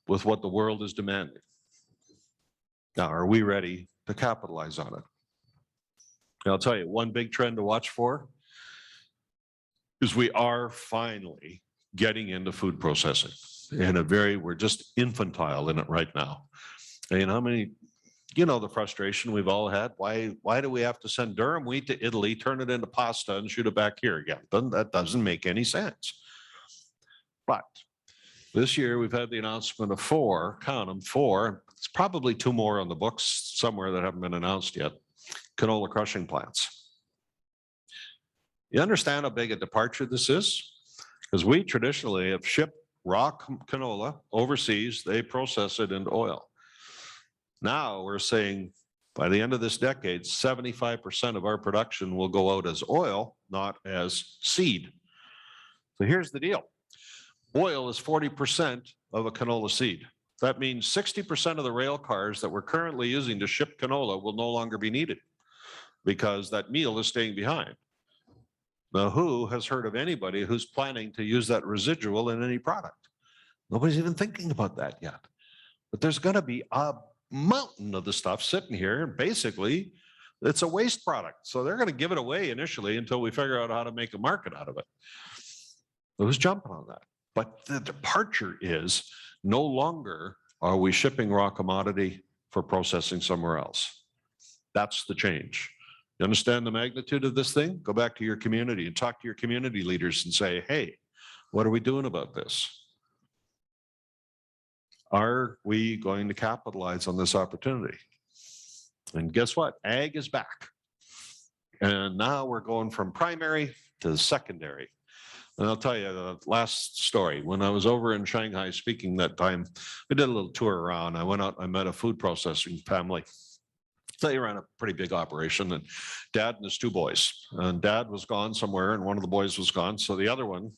with what the world is demanding. Now, are we ready to capitalize on it? And I'll tell you, one big trend to watch for is we are finally getting into food processing in a we're just infantile in it right now. And how many, the frustration we've all had. Why do we have to send durum wheat to Italy, turn it into pasta and shoot it back here again? That doesn't make any sense. But this year we've had the announcement of 4, count them, 4, it's probably 2 more on the books somewhere that haven't been announced yet, canola crushing plants. You understand how big a departure this is? Because we traditionally have shipped raw canola overseas, they process it into oil. Now we're saying by the end of this decade, 75% of our production will go out as oil, not as seed. So here's the deal. Oil is 40% of a canola seed. That means 60% of the rail cars that we're currently using to ship canola will no longer be needed because that meal is staying behind. Now, who has heard of anybody who's planning to use that residual in any product? Nobody's even thinking about that yet. But there's going to be a mountain of the stuff sitting here. And basically, it's a waste product. So they're going to give it away initially until we figure out how to make a market out of it. Who's jumping on that? But the departure is no longer are we shipping raw commodity for processing somewhere else. That's the change. You understand the magnitude of this thing? Go back to your community and talk to your community leaders and say, hey, what are we doing about this? Are we going to capitalize on this opportunity? And guess what? Ag is back. And now we're going from primary to secondary. And I'll tell you the last story. When I was over in Shanghai speaking that time, we did a little tour around. I went out, I met a food processing family. They ran a pretty big operation, and dad and his two boys. And dad was gone somewhere, and one of the boys was gone. So the other one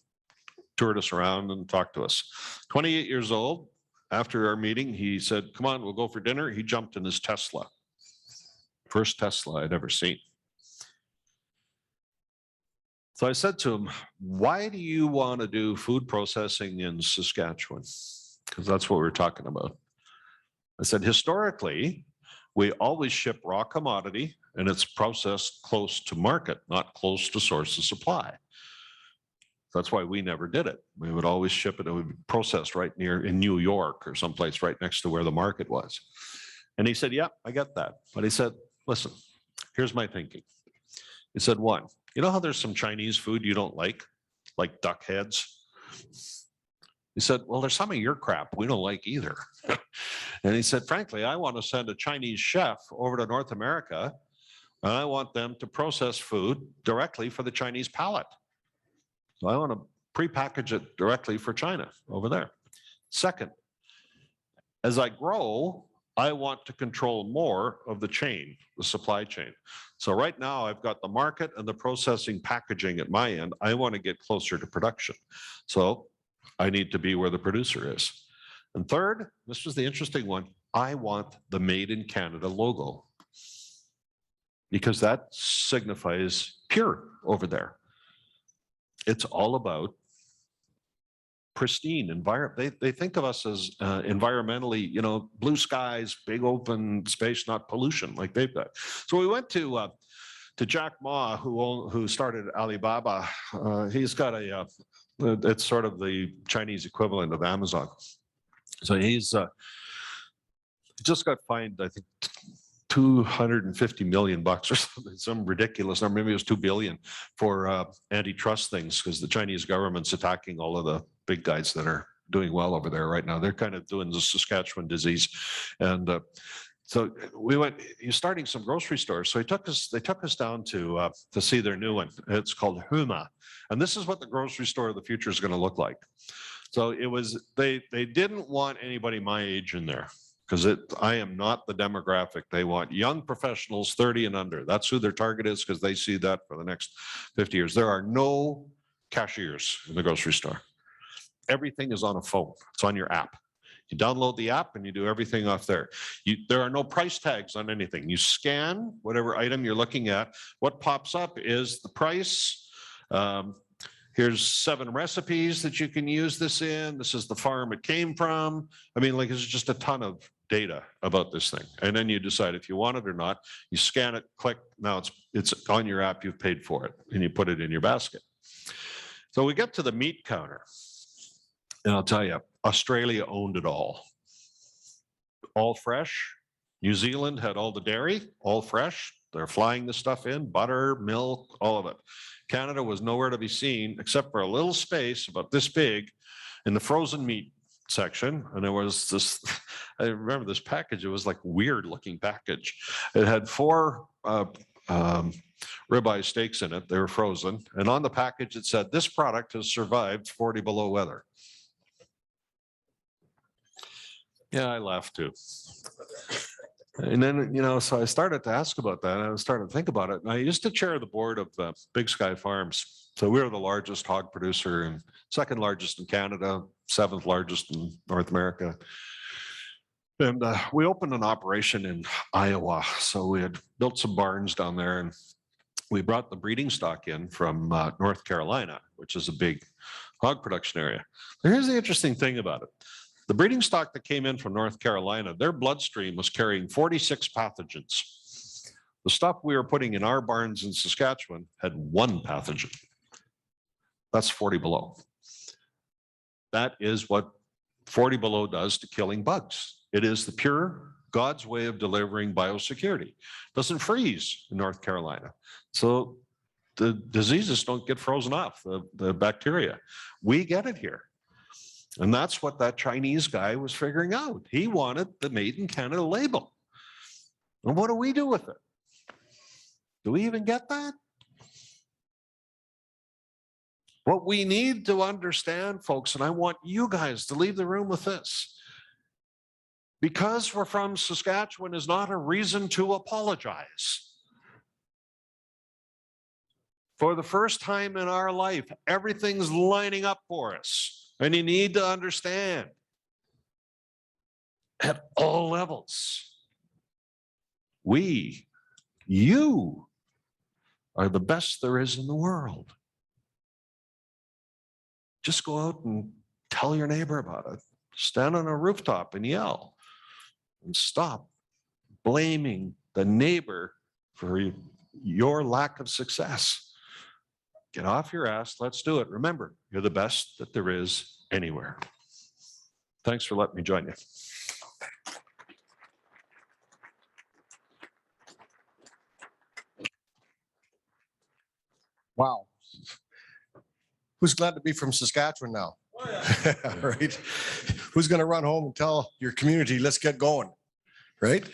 toured us around and talked to us. 28 years old. After our meeting, he said, come on, we'll go for dinner. He jumped in his Tesla. First Tesla I'd ever seen. So I said to him, why do you want to do food processing in Saskatchewan? Because that's what we're talking about. I said, historically, we always ship raw commodity and it's processed close to market, not close to source of supply. That's why we never did it. We would always ship it. It would be processed right near in New York or someplace right next to where the market was. And he said, yeah, I get that. But he said, listen, here's my thinking. He said, one, you know how there's some Chinese food you don't like duck heads? He said, well, there's some of your crap we don't like either. And he said, frankly, I want to send a Chinese chef over to North America, and I want them to process food directly for the Chinese palate. So I want to prepackage it directly for China over there. Second, as I grow, I want to control more of the chain, the supply chain. So right now I've got the market and the processing packaging at my end. I want to get closer to production. So I need to be where the producer is. And third, this was the interesting one, I want the Made in Canada logo, because that signifies pure over there. It's all about pristine environment. They think of us as environmentally, you know, blue skies, big open space, not pollution like they've got. So we went to Jack Ma, who started Alibaba. He's got it's sort of the Chinese equivalent of Amazon. So he's just got fined, I think, $250 million or something, some ridiculous number. Maybe it was 2 billion for antitrust things, because the Chinese government's attacking all of the big guys that are doing well over there right now. They're kind of doing the Saskatchewan disease. And so we went, he's starting some grocery stores. So they took us down to see their new one. It's called Huma. And this is what the grocery store of the future is going to look like. So it was, they didn't want anybody my age in there, because I am not the demographic. They want young professionals, 30 and under. That's who their target is, because they see that for the next 50 years. There are no cashiers in the grocery store. Everything is on a phone. It's on your app. You download the app and you do everything off there. There are no price tags on anything. You scan whatever item you're looking at. What pops up is the price. Here's 7 recipes that you can use this in. This is the farm it came from. I mean, like, it's just a ton of data about this thing. And then you decide if you want it or not. You scan it, click. Now it's on your app. You've paid for it, and you put it in your basket. So we get to the meat counter. And I'll tell you, Australia owned it all. All fresh. New Zealand had all the dairy, all fresh. They're flying the stuff in, butter, milk, all of it. Canada was nowhere to be seen except for a little space about this big in the frozen meat section. And there was this, I remember this package, it was like weird looking package. It had 4 ribeye steaks in it. They were frozen. And on the package, it said, this product has survived 40 below weather. Yeah, I laughed too. And then, you know, so I started to ask about that. And I started to think about it. And I used to chair the board of Big Sky Farms. So we were the largest hog producer and 2nd largest in Canada, 7th largest in North America. And we opened an operation in Iowa. So we had built some barns down there. And we brought the breeding stock in from North Carolina, which is a big hog production area. But here's the interesting thing about it. The breeding stock that came in from North Carolina, their bloodstream was carrying 46 pathogens. The stuff we were putting in our barns in Saskatchewan had one pathogen. That's 40 below. That is what 40 below does to killing bugs. It is the pure God's way of delivering biosecurity. Doesn't freeze in North Carolina. So the diseases don't get frozen off, the bacteria. We get it here. And that's what that Chinese guy was figuring out. He wanted the Made in Canada label. And what do we do with it? Do we even get that? What we need to understand, folks, and I want you guys to leave the room with this, because we're from Saskatchewan is not a reason to apologize. For the first time in our life, everything's lining up for us. And you need to understand at all levels, you are the best there is in the world. Just go out and tell your neighbor about it. Stand on a rooftop and yell. And stop blaming the neighbor for your lack of success. Get off your ass. Let's do it. Remember, you're the best that there is anywhere. Thanks for letting me join you. Wow. Who's glad to be from Saskatchewan now? Oh, yeah. Right? Who's going to run home and tell your community, let's get going? Right?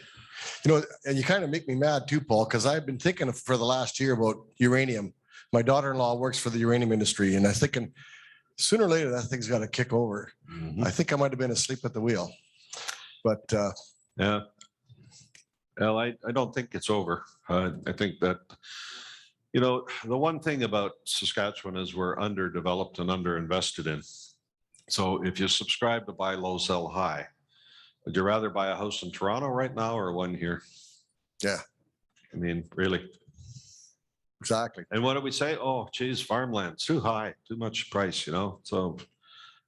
You know, and you kind of make me mad too, Paul, because I've been thinking for the last year about uranium. My daughter-in-law works for the uranium industry, and I'm thinking sooner or later that thing's got to kick over. I think I might have been asleep at the wheel. But yeah. Well, I don't think it's over. I think that, you know, the one thing about Saskatchewan is we're underdeveloped and underinvested in. So if you subscribe to buy low, sell high, would you rather buy a house in Toronto right now or one here? Yeah. I mean, really. Exactly. And what do we say? Oh, geez, farmland, too high, too much price, you know? So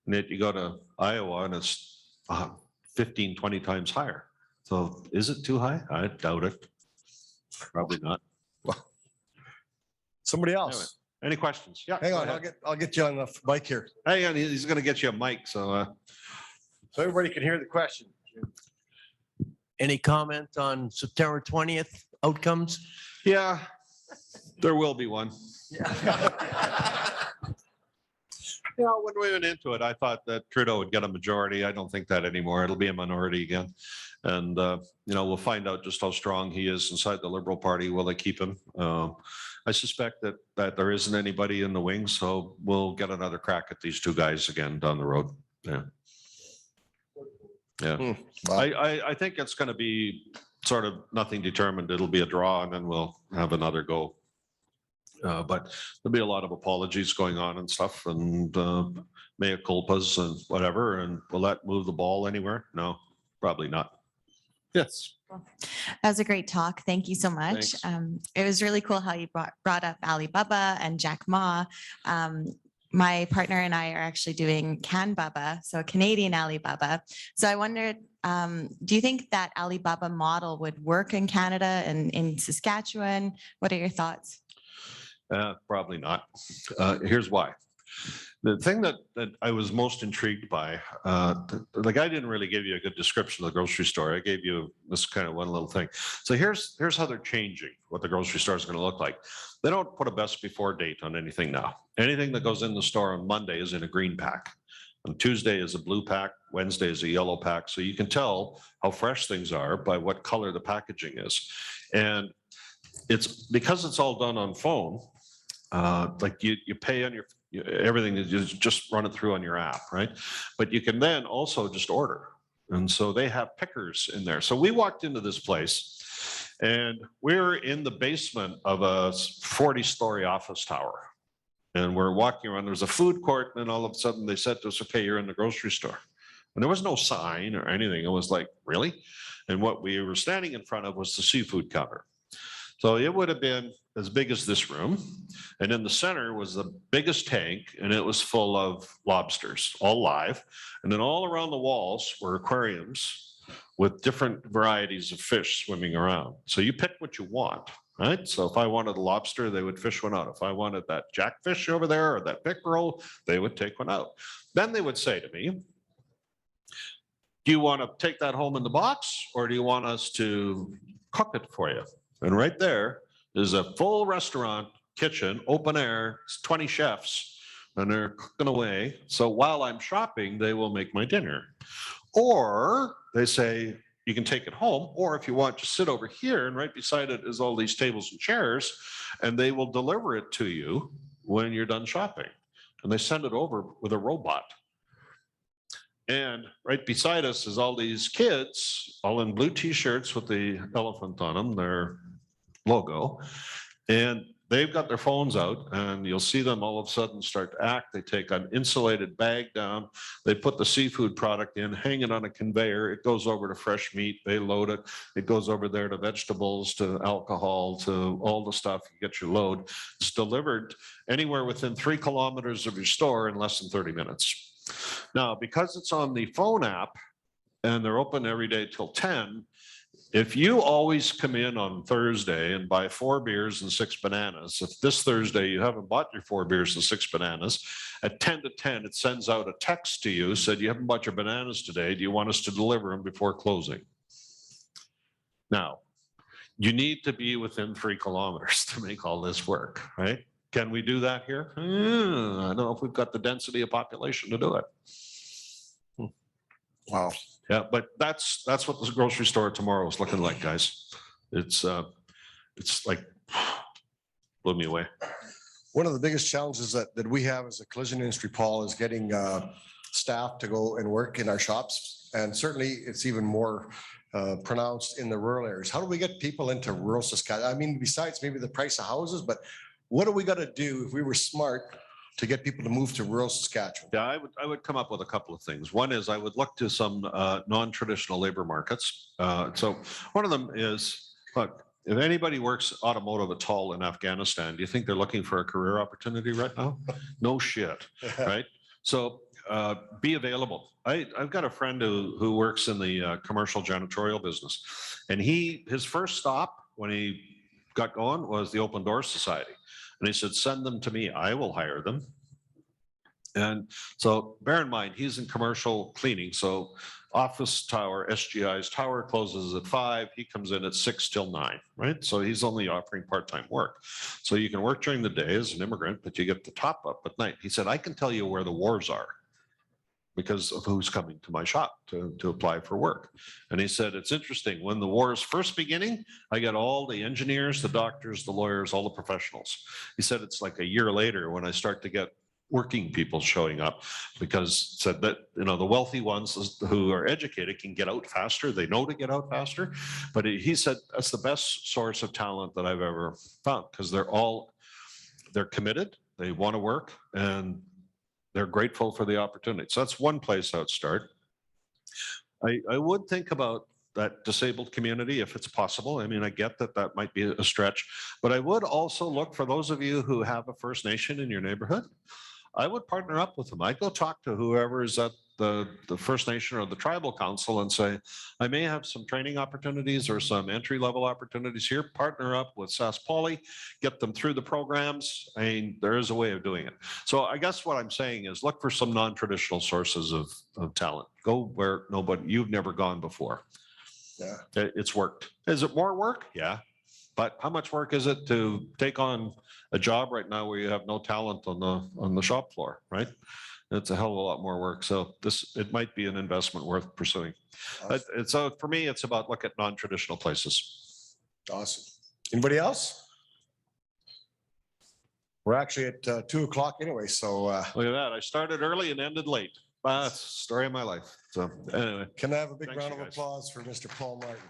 and yet you go to Iowa and it's 15, 20 times higher. So is it too high? I doubt it. Probably not. Well, somebody else. Anyway, any questions? Yeah. Hang on, I'll get you on the mic here. Hang on, he's going to get you a mic. So everybody can hear the question. Any comment on September 20th outcomes? yeah, there will be one. Yeah. You know, when we went into it, I thought that Trudeau would get a majority. I don't think that anymore. It'll be a minority again. And, you know, we'll find out just how strong he is inside the Liberal Party. Will they keep him? I suspect that there isn't anybody in the wings, so we'll get another crack at these two guys again down the road. Yeah. Yeah. Wow. I think it's going to be sort of nothing determined. It'll be a draw and then we'll have another go. But there'll be a lot of apologies going on and stuff and mea culpas and whatever. And will that move the ball anywhere? No, probably not. Yes. That was a great talk. Thank you so much. It was really cool how you brought up Alibaba and Jack Ma. My partner and I are actually doing CanBaba, so a Canadian Alibaba. So I wondered, do you think that Alibaba model would work in Canada and in Saskatchewan? What are your thoughts? Probably not. Here's why. The thing that I was most intrigued by, like I didn't really give you a good description of the grocery store. I gave you this kind of one little thing. So here's how they're changing what the grocery store is going to look like. They don't put a best before date on anything now. Anything that goes in the store on Monday is in a green pack. On Tuesday is a blue pack. Wednesday is a yellow pack. So you can tell how fresh things are by what color the packaging is. And it's because it's all done on phone. Like you pay on everything is just run it through on your app, right? But you can then also just order. And so they have pickers in there. So we walked into this place and we're in the basement of a 40-story office tower. And we're walking around, there's a food court, and then all of a sudden they said to us, okay, you're in the grocery store. And there was no sign or anything. It was like, really? And what we were standing in front of was the seafood counter. So it would have been as big as this room. And in the center was the biggest tank, and it was full of lobsters, all live. And then all around the walls were aquariums with different varieties of fish swimming around. So you pick what you want, right? So if I wanted a lobster, they would fish one out. If I wanted that jackfish over there or that pickerel, they would take one out. Then they would say to me, do you want to take that home in the box, or do you want us to cook it for you? And right there is a full restaurant kitchen, open air, 20 chefs, and they're cooking away. So while I'm shopping, they will make my dinner. Or they say, you can take it home, or if you want, just sit over here, and right beside it is all these tables and chairs, and they will deliver it to you when you're done shopping. And they send it over with a robot. And right beside us is all these kids, all in blue t-shirts with the elephant on them, their logo. And they've got their phones out, and you'll see them all of a sudden start to act. They take an insulated bag down. They put the seafood product in, hang it on a conveyor. It goes over to fresh meat. They load it. It goes over there to vegetables, to alcohol, to all the stuff. You get your load. It's delivered anywhere within 3 kilometers of your store in less than 30 minutes. Now, because it's on the phone app and they're open every day till 10, if you always come in on Thursday and buy 4 beers and 6 bananas, if this Thursday you haven't bought your 4 beers and 6 bananas, at 10 to 10, it sends out a text to you, said, you haven't bought your bananas today. Do you want us to deliver them before closing? Now, you need to be within 3 kilometers to make all this work, right? Can we do that here? I don't know if we've got the density of population to do it. Wow. Yeah, but that's what the grocery store tomorrow is looking like, guys. It's like blew me away. One of the biggest challenges that we have as a collision industry, Paul, is getting staff to go and work in our shops. And certainly it's even more pronounced in the rural areas. How do we get people into rural Saskatchewan? I mean, besides maybe the price of houses, but what do we got to do if we were smart to get people to move to rural Saskatchewan? Yeah, I would come up with a couple of things. One is I would look to some non-traditional labor markets. So one of them is, look, if anybody works automotive at all in Afghanistan, do you think they're looking for a career opportunity right now? No shit, right? So be available. I've got a friend who works in the commercial janitorial business, and his first stop when he got going was the Open Doors Society. And he said, send them to me, I will hire them. And so bear in mind, he's in commercial cleaning. So office tower, SGI's tower closes at 5. He comes in at 6 till 9, right? So he's only offering part-time work. So you can work during the day as an immigrant, but you get the top up at night. He said, I can tell you where the wharves are because of who's coming to my shop to apply for work. And he said, it's interesting, when the war is first beginning, I get all the engineers, the doctors, the lawyers, all the professionals. He said, it's like a year later when I start to get working people showing up, because said that, you know, the wealthy ones who are educated can get out faster. They know to get out faster. But he said, that's the best source of talent that I've ever found, because they're committed, they want to work, and they're grateful for the opportunity. So that's one place I would start. I would think about that disabled community if it's possible. I mean, I get that might be a stretch, but I would also look for those of you who have a First Nation in your neighborhood. I would partner up with them. I go talk to whoever is at the First Nation or the tribal council and say, I may have some training opportunities or some entry-level opportunities here. Partner up with Sask Poly, get them through the programs. I mean, there is a way of doing it. So I guess what I'm saying is look for some non-traditional sources of talent. Go where you've never gone before. Yeah, It's worked. Is it more work? Yeah. But how much work is it to take on a job right now where you have no talent on the shop floor, right? It's a hell of a lot more work. So it might be an investment worth pursuing. awesome. So for me, it's about look at non-traditional places. Awesome. Anybody else? We're actually at 2 o'clock anyway, so Look at that. I started early and ended late. That's the story of my life. So anyway. can I have a big Thanks, round you of guys. applause for Mr. Paul Martin?